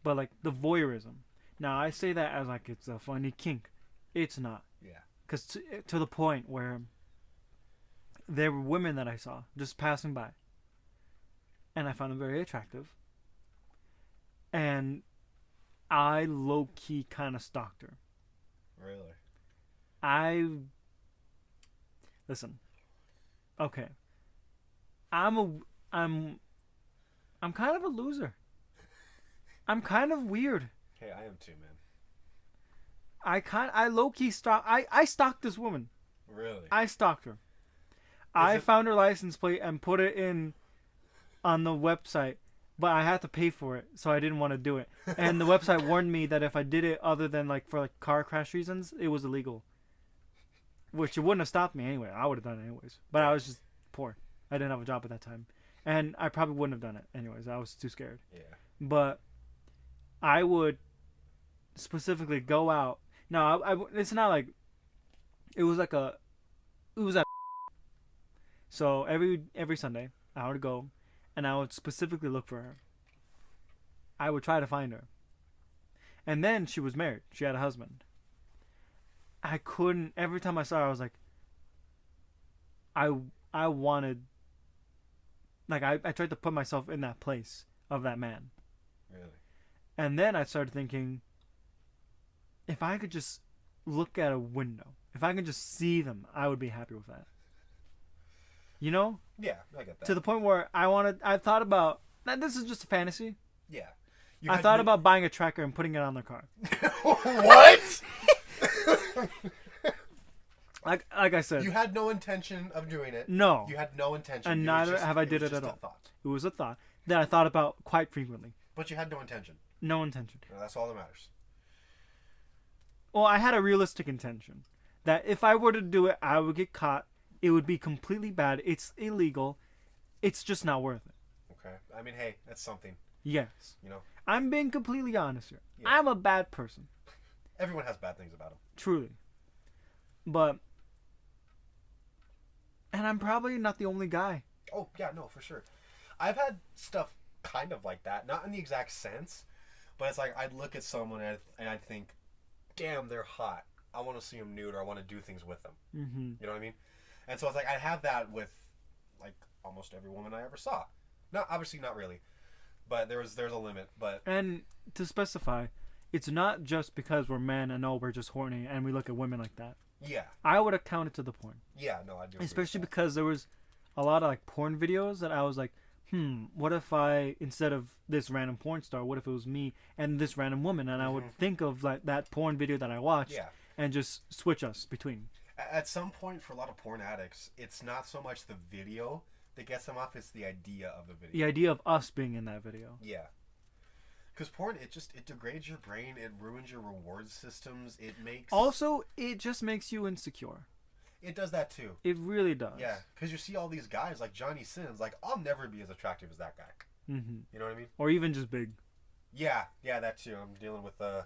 but like the voyeurism. Now I say that as like it's a funny kink. It's not. Yeah. Because to the point where there were women that I saw just passing by, and I found them very attractive, and I low key kind of stalked her. Really? Listen. Okay. I'm kind of a loser. I'm kind of weird. Hey, I am too, man. I low key stalked. I stalked this woman. Really? I stalked her. I found her license plate and put it in on the website, but I had to pay for it, so I didn't want to do it. And the website warned me that if I did it other than like for like car crash reasons, it was illegal. Which it wouldn't have stopped me anyway. I would have done it anyways. But I was just poor. I didn't have a job at that time. And I probably wouldn't have done it anyways. I was too scared. Yeah. But I would specifically go out. No, it's not like... It was at... So every Sunday, I would go, and I would specifically look for her. I would try to find her. And then she was married. She had a husband. I couldn't. Every time I saw her, I was like, I wanted. Like I tried to put myself in that place of that man. Really? And then I started thinking, if I could just look at a window, if I could just see them, I would be happy with that. You know? Yeah, I get that. To the point where I thought about, now this is just a fantasy. Yeah. I thought about buying a tracker and putting it on their car. What? Like I said. You had no intention of doing it. No. You had no intention. And neither have I did it at all. It was a thought that I thought about quite frequently. But you had no intention. No intention. No, that's all that matters. Well, I had a realistic intention. That if I were to do it, I would get caught. It would be completely bad. It's illegal. It's just not worth it. Okay. I mean, hey, that's something. Yes. You know? I'm being completely honest here. Yeah. I'm a bad person. Everyone has bad things about them. Truly. But... And I'm probably not the only guy. Oh, yeah, no, for sure. I've had stuff kind of like that. Not in the exact sense. But it's like I'd look at someone and I'd think, damn, they're hot. I want to see them nude or I want to do things with them. Mm-hmm. You know what I mean? And so it's like I have that with like almost every woman I ever saw. Not obviously not really, but there's a limit. But and to specify, it's not just because we're men and we're just horny and we look at women like that. Yeah, I would account it to the porn. Yeah, no, I do. Especially because there was a lot of like porn videos that I was like, what if I, instead of this random porn star, what if it was me and this random woman, and I would think of like that porn video that I watched, and just switch us between. At some point, for a lot of porn addicts, it's not so much the video that gets them off; it's the idea of the video. The idea of us being in that video. Yeah. Because porn, it degrades your brain. It ruins your reward systems. It just makes you insecure. It does that too. It really does. Yeah, because you see all these guys like Johnny Sins. Like, I'll never be as attractive as that guy. Mm-hmm. You know what I mean? Or even just big. Yeah, that too. I'm dealing with the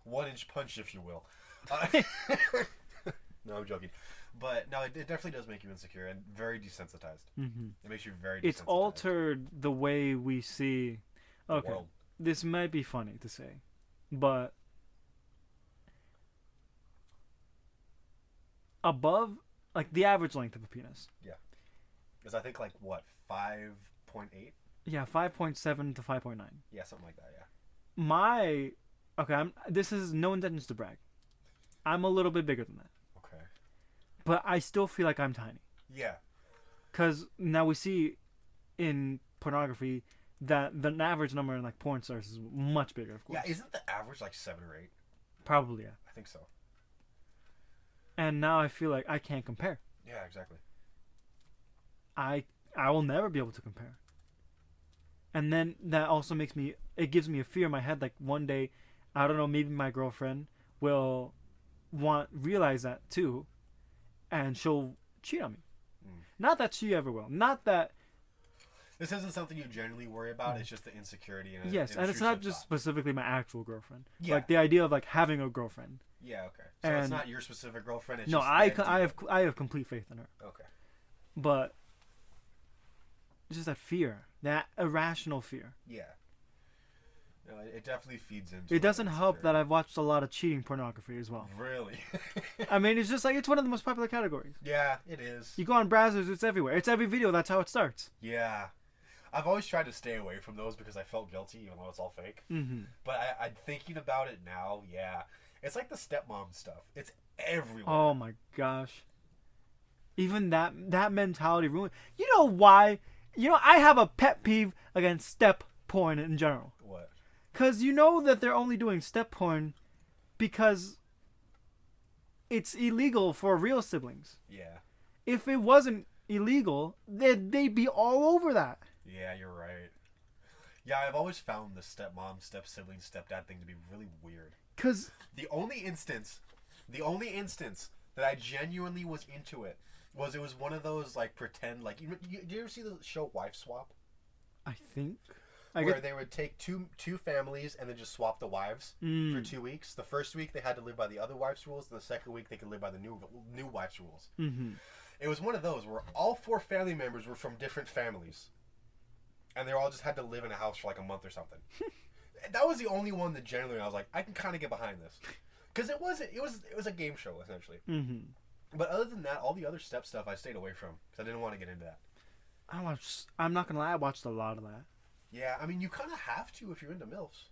1-inch punch, if you will. No, I'm joking. But no, it definitely does make you insecure and very desensitized. Mm-hmm. It makes you very desensitized. It's altered the way we see... Okay, world. This might be funny to say, but above, like the average length of a penis. Yeah. Is I think like what, 5.8? Yeah, 5.7 to 5.9. Yeah, something like that, yeah. This is no intentions to brag. I'm a little bit bigger than that. Okay. But I still feel like I'm tiny. Yeah. Because now we see in pornography that the average number in like porn stars is much bigger, of course. Yeah, isn't the average like 7 or 8? Probably, yeah. I think so. And now I feel like I can't compare. Yeah, exactly. I will never be able to compare. And then that also gives me a fear in my head, like one day, I don't know, maybe my girlfriend will realize that too, and she'll cheat on me. Not that she ever will. Not that... This isn't something you generally worry about. It's just the insecurity. And it's not just specifically my actual girlfriend. Yeah. Like the idea of like having a girlfriend. Yeah, okay. So it's not your specific girlfriend. It's just I have complete faith in her. Okay. But it's just that fear, that irrational fear. Yeah. No, it definitely feeds into. It doesn't help that I've watched a lot of cheating pornography as well. Really? I mean, it's just like it's one of the most popular categories. Yeah, it is. You go on browsers, it's everywhere. It's every video. That's how it starts. Yeah. I've always tried to stay away from those because I felt guilty, even though it's all fake. Mm-hmm. But I'm thinking about it now. Yeah, it's like the stepmom stuff. It's everywhere. Oh my gosh! Even that mentality ruined. You know why? You know, I have a pet peeve against step porn in general. What? Because you know that they're only doing step porn because it's illegal for real siblings. Yeah. If it wasn't illegal, they'd be all over that. Yeah, you're right. Yeah, I've always found the stepmom, step-sibling, stepdad thing to be really weird. Because the only instance that I genuinely was into it was one of those like pretend like do you ever see the show Wife Swap? I think where they would take two families and then just swap the wives for 2 weeks. The first week they had to live by the other wife's rules, and the second week they could live by the new wife's rules. Mm-hmm. It was one of those where all 4 family members were from different families, and they all just had to live in a house for like a month or something. That was the only one that generally I was like, I can kind of get behind this, because it was a game show essentially. Mm-hmm. But other than that, all the other step stuff I stayed away from because I didn't want to get into that. I'm not gonna lie, I watched a lot of that. Yeah, I mean, you kind of have to if you're into MILFs.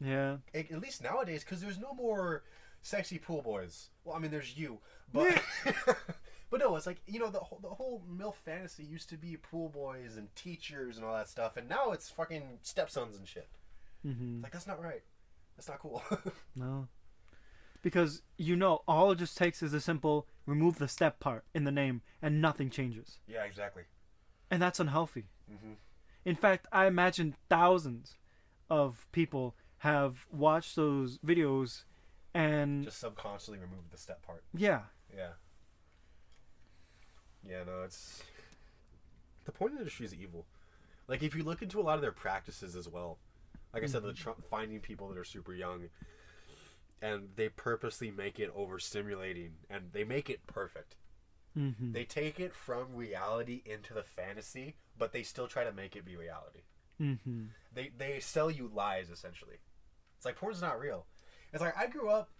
Yeah. At least nowadays, because there's no more sexy pool boys. Well, I mean, there's you, but but no, it's like, you know, the whole MILF fantasy used to be pool boys and teachers and all that stuff, and now it's fucking stepsons and shit. Mm-hmm. It's like, that's not right. That's not cool. No. Because, all it just takes is a simple remove the step part in the name and nothing changes. Yeah, exactly. And that's unhealthy. Mm-hmm. In fact, I imagine thousands of people have watched those videos and... just subconsciously remove the step part. Yeah. Yeah. Yeah, no, it's... the porn industry is evil. Like, if you look into a lot of their practices as well, like I said, finding people that are super young, and they purposely make it overstimulating, and they make it perfect. Mm-hmm. They take it from reality into the fantasy, but they still try to make it be reality. Mm-hmm. They sell you lies, essentially. It's like, porn's not real. It's like, I grew up,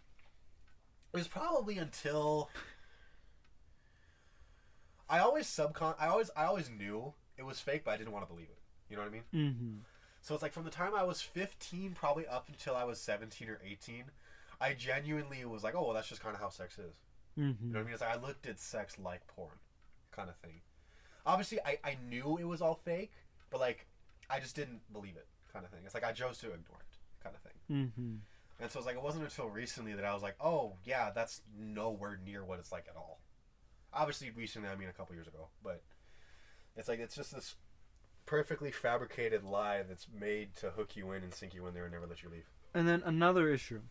it was probably until I always knew it was fake, but I didn't want to believe it. You know what I mean? Mm-hmm. So it's like, from the time I was 15 probably up until I was 17 or 18, I genuinely was like, oh, well, that's just kind of how sex is. Mm-hmm. You know what I mean? It's like, I looked at sex like porn kind of thing. Obviously, I knew it was all fake, but like, I just didn't believe it kind of thing. It's like, I chose to ignore it kind of thing. Mm-hmm. And so it's like, it wasn't until recently that I was like, oh, yeah, that's nowhere near what it's like at all. Obviously, recently, I mean a couple years ago. But it's like, it's just this perfectly fabricated lie that's made to hook you in and sink you in there and never let you leave. And then another issue,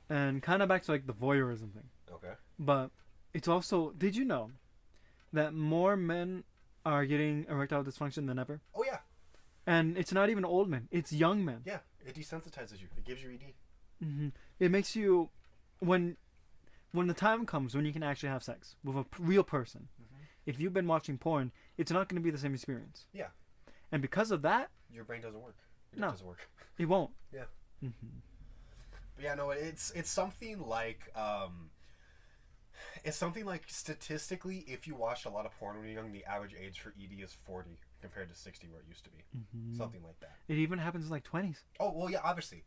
and kind of back to like the voyeurism thing. Okay. But it's also, did you know that more men are getting erectile dysfunction than ever? Oh, yeah. And it's not even old men. It's young men. Yeah. It desensitizes you. It gives you ED. Mm-hmm. It makes you, when the time comes when you can actually have sex with a real person, Mm-hmm. if you've been watching porn, it's not going to be the same experience. Yeah. And because of that, your brain doesn't work. It No. doesn't work. it won't. Yeah. Mm-hmm. But yeah, no, it's something like, it's something like, statistically, if you watched a lot of porn when you're young, the average age for ED is 40 compared to 60 where it used to be. Mm-hmm. Something like that. It even happens in like 20s. Oh, well, yeah, obviously.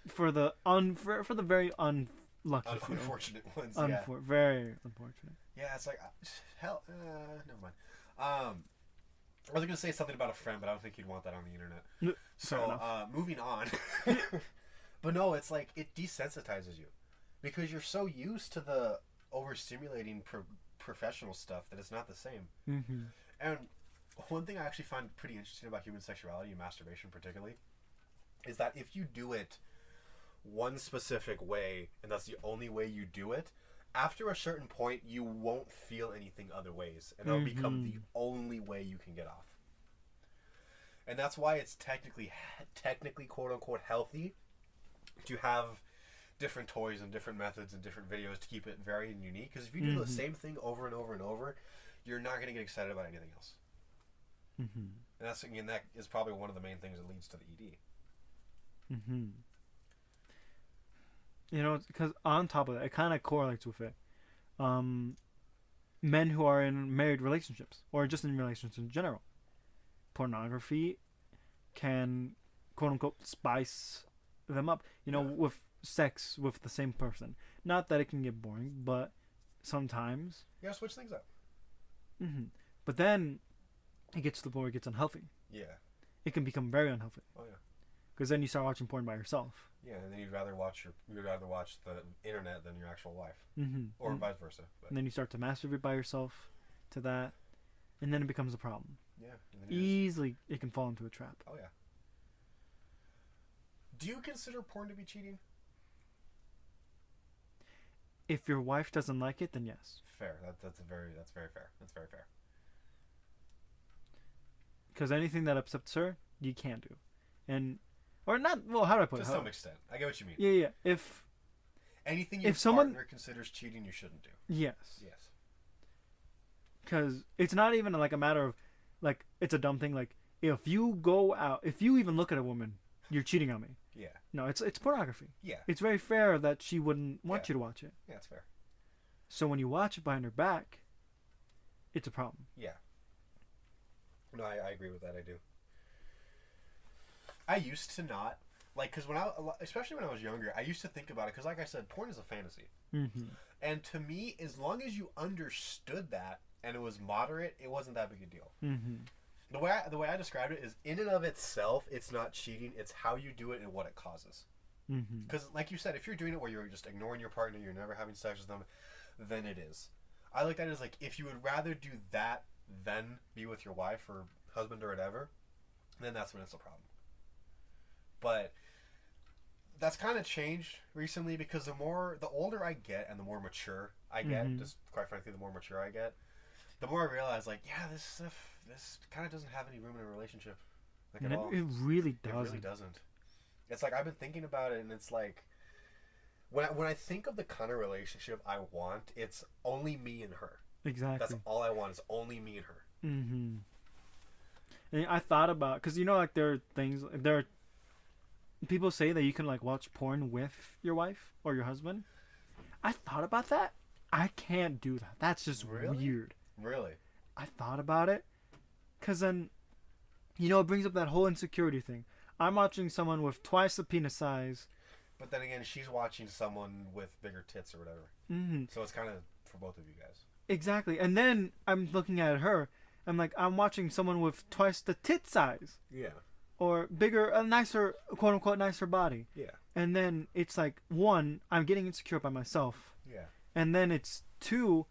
For the very unlucky few. Unfortunate ones, Very unfortunate. Yeah, it's like, hell, never mind. I was going to say something about a friend, but I don't think you'd want that on the internet. So, moving on. But no, it's like, it desensitizes you. Because you're so used to the overstimulating professional stuff that it's not the same. Mm-hmm. And one thing I actually find pretty interesting about human sexuality and masturbation particularly is that if you do it one specific way, and that's the only way you do it, after a certain point, you won't feel anything other ways. And it'll become the only way you can get off. And that's why it's technically quote-unquote healthy to have different toys and different methods and different videos to keep it varied and unique. Because if you do the same thing over and over and over, you're not going to get excited about anything else. Mm-hmm. And that is probably one of the main things that leads to the ED. Mm-hmm. You know, because on top of that, it kind of correlates with it. Men who are in married relationships, or just in relationships in general, pornography can, quote unquote, spice them up. You know, with sex with the same person. Not that it can get boring, but sometimes. You gotta switch things up. Mm-hmm. But then it gets to the point where it gets unhealthy. Yeah. It can become very unhealthy. Oh yeah. Because then you start watching porn by yourself. Yeah, and then you'd rather watch the internet than your actual wife, mm-hmm. vice versa. But. And then you start to masturbate by yourself to that, and then it becomes a problem. Yeah, easily it can fall into a trap. Oh yeah. Do you consider porn to be cheating? If your wife doesn't like it, then yes. Fair. That's very fair. That's very fair. Because anything that upsets her, you can't do, or not. Well, how do I put it? To some extent, I get what you mean. Yeah. If anything your someone partner considers cheating, you shouldn't do. Yes. Because it's not even like a matter of, like, it's a dumb thing. Like, if you go out, if you even look at a woman, you're cheating on me. Yeah. No, it's pornography. Yeah. It's very fair that she wouldn't want you to watch it. Yeah, it's fair. So when you watch it behind her back, it's a problem. Yeah. No, I agree with that. I do. I used to not, like, because especially when I was younger, I used to think about it, because like I said, porn is a fantasy. Mm-hmm. And to me, as long as you understood that, and it was moderate, it wasn't that big a deal. Mm-hmm. The way I described it is, in and of itself, it's not cheating. It's how you do it and what it causes. Because, like you said, if you're doing it where you're just ignoring your partner, you're never having sex with them, then it is. I look at it as, like, if you would rather do that than be with your wife or husband or whatever, then that's when it's a problem. But that's kind of changed recently, because the older I get and the more mature I get, just quite frankly, the more mature I get, the more I realize, like, yeah, this stuff, this kind of doesn't have any room in a relationship, like, at all. It really doesn't. It really doesn't. It's like, I've been thinking about it, and it's like, when I think of the kind of relationship I want, it's only me and her. Exactly. That's all I want, is only me and her. Mm-hmm. And I thought about, because, you know, like, there are things, people say that you can, like, watch porn with your wife or your husband. I thought about that. I can't do that. That's just weird. Really? I thought about it, because then, you know, it brings up that whole insecurity thing. I'm watching someone with twice the penis size. But then again, she's watching someone with bigger tits or whatever. Mm-hmm. So it's kind of for both of you guys. Exactly. And then I'm looking at her. I'm like, I'm watching someone with twice the tit size. Yeah. Or bigger, a nicer, quote unquote, nicer body. Yeah. And then it's like, one, I'm getting insecure by myself. Yeah. And then it's two,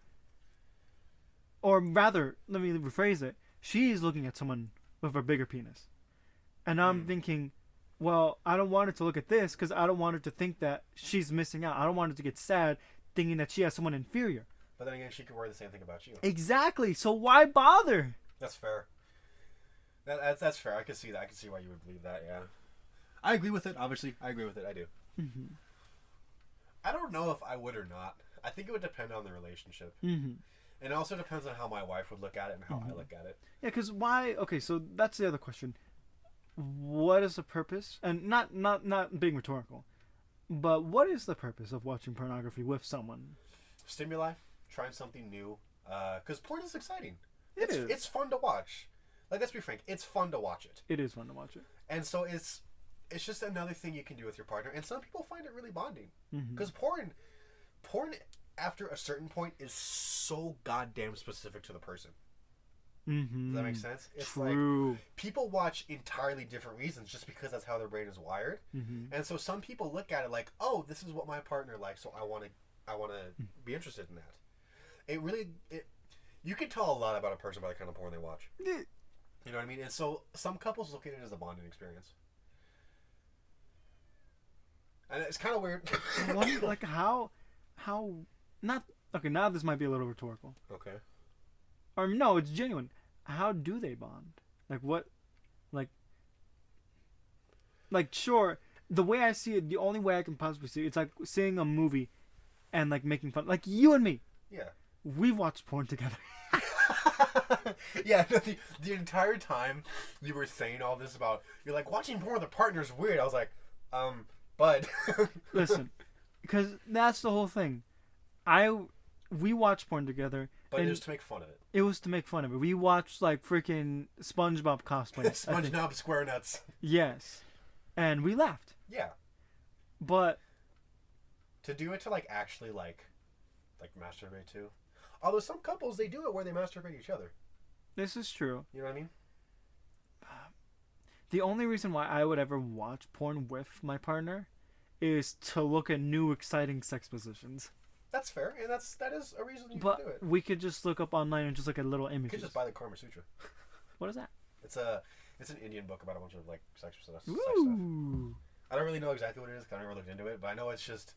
or rather, let me rephrase it. She's looking at someone with a bigger penis. And I'm thinking, well, I don't want her to look at this, because I don't want her to think that she's missing out. I don't want her to get sad thinking that she has someone inferior. But then again, she could worry the same thing about you. Exactly. So why bother? That's fair. That's fair. I can see that. I can see why you would believe that, yeah. I agree with it, obviously. I agree with it. I do. Mm-hmm. I don't know if I would or not. I think it would depend on the relationship. Mm-hmm. And it also depends on how my wife would look at it and how I look at it. Yeah, because why? Okay, so that's the other question. What is the purpose? And not being rhetorical, but what is the purpose of watching pornography with someone? Stimuli, trying something new. Because porn is exciting. It is. It's fun to watch. Like, let's be frank, it's fun to watch it. It is fun to watch it. And so it's just another thing you can do with your partner. And some people find it really bonding. Mm-hmm. Because porn, after a certain point, is so goddamn specific to the person. Mm-hmm. Does that make sense? It's True. like people watch entirely different reasons just because that's how their brain is wired. Mm-hmm. And so some people look at it like, oh, this is what my partner likes, so I want to be interested in that. You can tell a lot about a person by the kind of porn they watch. Yeah. You know what I mean? And so some couples look at it as a bonding experience. And it's kind of weird. Like how not okay, now this might be a little rhetorical. Okay. Or no, it's genuine. How do they bond? Like what? Like sure, the way I see it, the only way I can possibly see it, it's like seeing a movie and like making fun. Like you and me. Yeah. We've watched porn together. Yeah, the entire time you were saying all this about, you're like, watching porn with a partner is weird. I was like, bud. Listen, because that's the whole thing. We watched porn together. But it was to make fun of it. It was to make fun of it. We watched like freaking SpongeBob cosplay. SpongeBob SquareNuts. Yes. And we laughed. Yeah. But to do it to like actually like masturbate too. Although some couples, they do it where they masturbate each other. This is true. You know what I mean? The only reason why I would ever watch porn with my partner is to look at new exciting sex positions. That's fair, and that is a reason you but can do it. We could just look up online and just look at little images. You could just buy the Karma Sutra. What is that? It's an Indian book about a bunch of like sex stuff. Ooh. I don't really know exactly what it is because I never looked into it, but I know it's just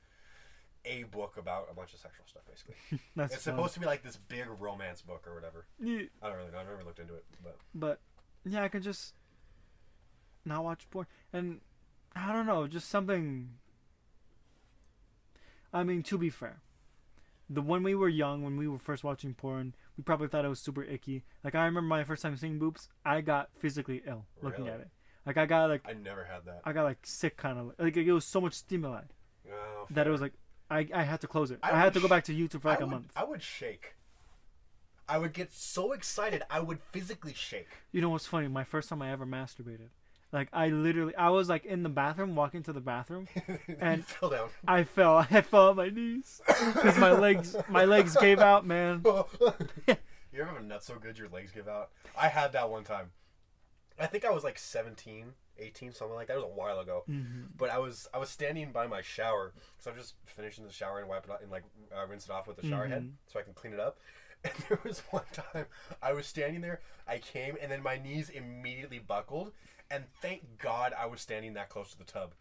a book about a bunch of sexual stuff, basically. It's supposed to be like this big romance book or whatever. Yeah. I don't really know. I've never looked into it, but yeah, I could just not watch porn, and I don't know, just something. I mean, to be fair, when we were young, when we were first watching porn, we probably thought it was super icky. Like I remember my first time seeing boobs, I got physically ill looking at it. Like I got like I never had that. I got like sick kind of like it was so much stimuli that it was like I had to close it. I had to go back to YouTube for like a month. I would shake. I would get so excited I would physically shake. You know what's funny? My first time I ever masturbated. Like I was like in the bathroom, walking to the bathroom, and you fell down. I fell on my knees because my legs gave out, man. You ever have a nut so good your legs give out? I had that one time. I think I was like 17, 18, something like that. It was a while ago. Mm-hmm. But I was standing by my shower, so I'm just finishing the shower and wipe it out and like rinse it off with the shower head so I can clean it up. And there was one time I was standing there, I came, and then my knees immediately buckled. And thank God I was standing that close to the tub.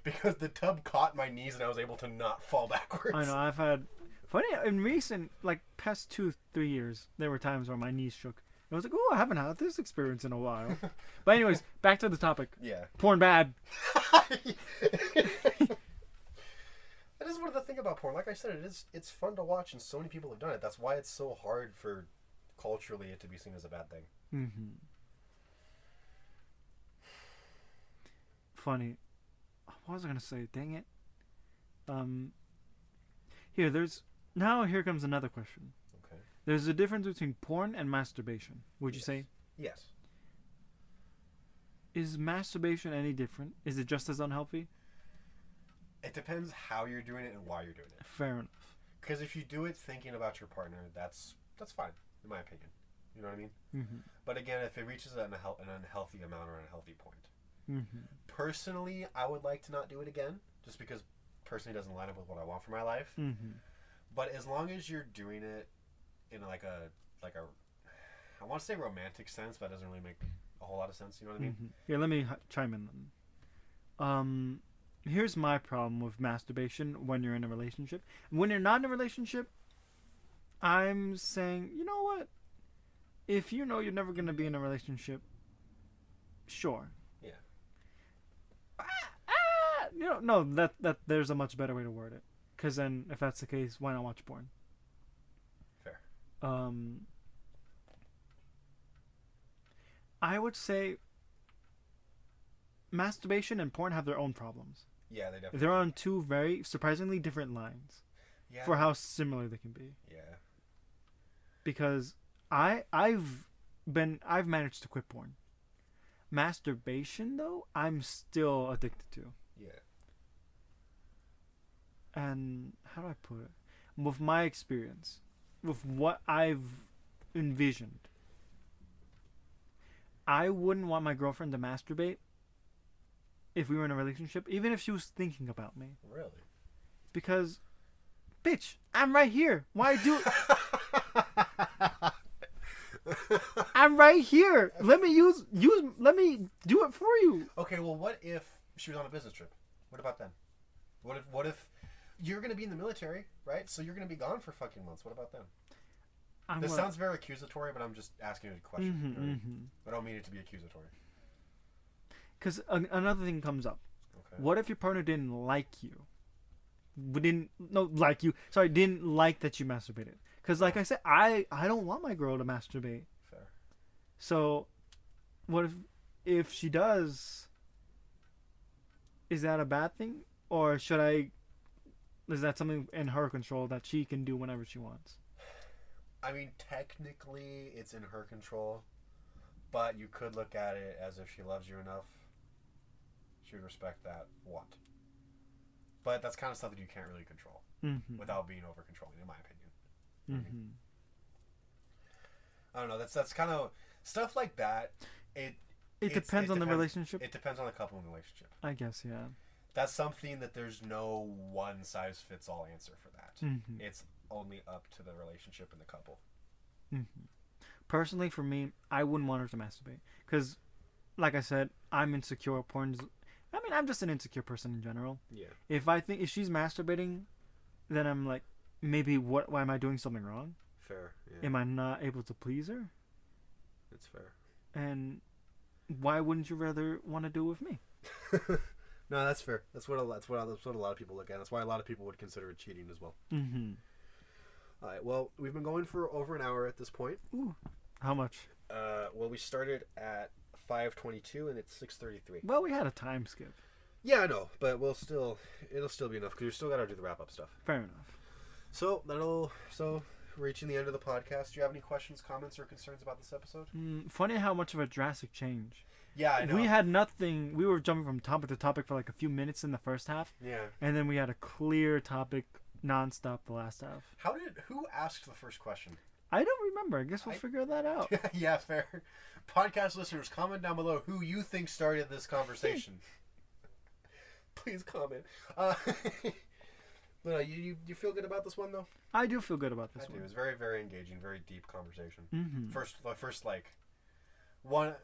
Because the tub caught my knees and I was able to not fall backwards. I know, I've had... Funny, in recent, like, past 2-3 years, there were times where my knees shook. I was like, oh, I haven't had this experience in a while. But anyways, back to the topic. Yeah. Porn bad. That is one of the things about porn. Like I said, it's fun to watch and so many people have done it. That's why it's so hard for culturally it to be seen as a bad thing. Mm-hmm. Funny. What was I gonna say? Dang it. Here comes another question. Okay. There's a difference between porn and masturbation. Would you say? Yes. Is masturbation any different? Is it just as unhealthy? It depends how you're doing it and why you're doing it. Fair enough. Because if you do it thinking about your partner, that's fine, in my opinion. You know what I mean? Mm-hmm. But again, if it reaches an unhealthy amount or an unhealthy point. Mm-hmm. Personally, I would like to not do it again, just because personally doesn't line up with what I want for my life. Mm-hmm. But as long as you're doing it in like a I want to say romantic sense, but that doesn't really make a whole lot of sense. You know what I mean? Mm-hmm. Yeah, let me chime in then. Here's my problem with masturbation when you're in a relationship. When you're not in a relationship, I'm saying, you know what? If you know you're never going to be in a relationship, sure. Yeah. No, that there's a much better way to word it. Because then, if that's the case, why not watch porn? Fair. I would say masturbation and porn have their own problems. Yeah, they definitely. They're on two very surprisingly different lines. Yeah. For how similar they can be. Yeah. Because I've managed to quit porn. Masturbation though, I'm still addicted to. Yeah. And how do I put it? With my experience, with what I've envisioned, I wouldn't want my girlfriend to masturbate if we were in a relationship, even if she was thinking about me. Really? Because, bitch, I'm right here. Why do it? I'm right here. Let me let me do it for you. Okay, well, what if she was on a business trip? What about then? What if you're going to be in the military, right? So you're going to be gone for fucking months. What about then? This sounds very accusatory, but I'm just asking you a question. Mm-hmm, right? mm-hmm. I don't mean it to be accusatory. Because another thing comes up. Okay. What if your partner didn't like you? Didn't like that you masturbated? Because like I said, I don't want my girl to masturbate. Fair. So, what if she does? Is that a bad thing, or is that something in her control that she can do whenever she wants? I mean, technically, it's in her control, but you could look at it as if she loves you enough, she would respect that want. But that's kind of stuff that you can't really control without being over controlling, in my opinion. Mm-hmm. I don't know. That's kind of stuff like that. It depends on the relationship. It depends on the couple and the relationship. I guess, yeah. That's something that there's no one size fits all answer for that. Mm-hmm. It's only up to the relationship and the couple. Mm-hmm. Personally, for me, I wouldn't want her to masturbate because, like I said, I'm insecure. I'm just an insecure person in general. Yeah. If she's masturbating, then I'm like, maybe why am I doing something wrong? Fair. Yeah. Am I not able to please her? It's fair. And why wouldn't you rather want to do it with me? No, that's fair. That's what a lot of people look at. That's why a lot of people would consider it cheating as well. Mm-hmm. All right. Well, we've been going for over an hour at this point. Ooh. How much? Well, we started at 5:22 and it's 6:33. Well, we had a time skip. Yeah, I know, but it'll still be enough because we still got to do the wrap up stuff. Fair enough. So reaching the end of the podcast. Do you have any questions, comments, or concerns about this episode? Funny how much of a drastic change. Yeah, I know. We had nothing. We were jumping from topic to topic for like a few minutes in the first half. Yeah. And then we had a clear topic nonstop the last half. Who asked the first question? I don't remember. I guess we'll figure that out. Yeah, fair. Podcast listeners, comment down below who you think started this conversation. Please comment. No, you feel good about this one though? I do feel good about this one. It was very, very engaging, very deep conversation. Mm-hmm. First like one.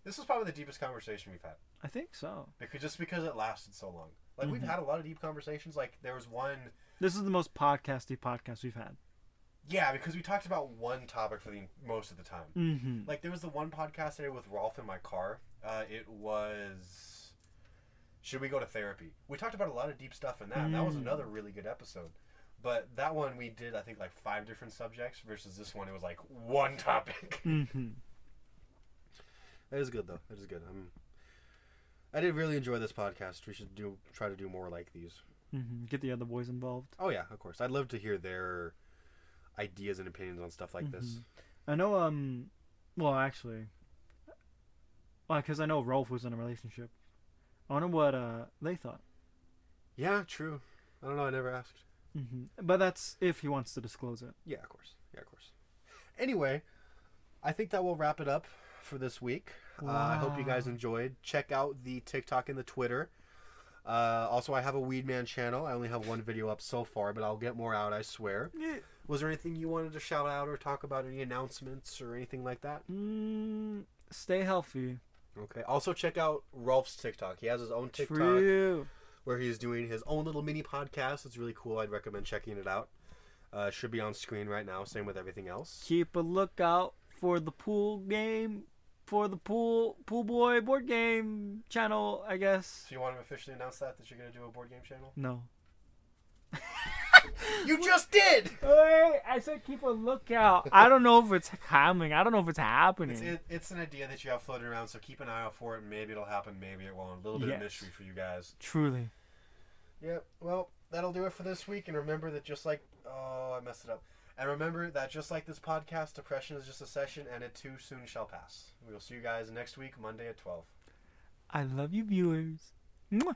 This was probably the deepest conversation we've had. I think so. Because it lasted so long. Like we've had a lot of deep conversations. Like there was one. This is the most podcasty podcast we've had. Yeah, because we talked about one topic for the most of the time. Mm-hmm. Like there was the one podcast I did with Rolf in my car. It was, should we go to therapy? We talked about a lot of deep stuff in that. And that was another really good episode. But that one we did, I think, like 5 different subjects versus this one. It was like one topic. Mm-hmm. That is good though. That is good. I did really enjoy this podcast. We should try to do more like these. Mm-hmm. Get the other boys involved. Oh yeah, of course. I'd love to hear their ideas and opinions on stuff like this. I know. Well, actually, because I know Rolf was in a relationship. I wonder what they thought. Yeah, true. I don't know. I never asked. Mm-hmm. But that's if he wants to disclose it. Yeah, of course. Anyway, I think that will wrap it up for this week. Wow. I hope you guys enjoyed. Check out the TikTok and the Twitter. Also, I have a Weed Man channel. I only have one video up so far, but I'll get more out, I swear. Yeah. Was there anything you wanted to shout out or talk about? Any announcements or anything like that? Stay healthy. Okay. Also, check out Rolf's TikTok. He has his own TikTok. True. Where he's doing his own little mini podcast. It's really cool. I'd recommend checking it out. Should be on screen right now. Same with everything else. Keep a lookout for the pool game, for the pool boy board game channel, I guess. So you want to officially announce that you're going to do a board game channel? No. You just did! Wait, I said keep a lookout. I don't know if it's coming. I don't know if it's happening. It's an idea that you have floating around, so keep an eye out for it. Maybe it'll happen, maybe it won't. A little bit of mystery for you guys. Truly. Yep. Well, that'll do it for this week. And remember that just like... Oh, I messed it up. And remember that just like this podcast, depression is just a session, and it too soon shall pass. We will see you guys next week, Monday at 12. I love you, viewers. Mwah.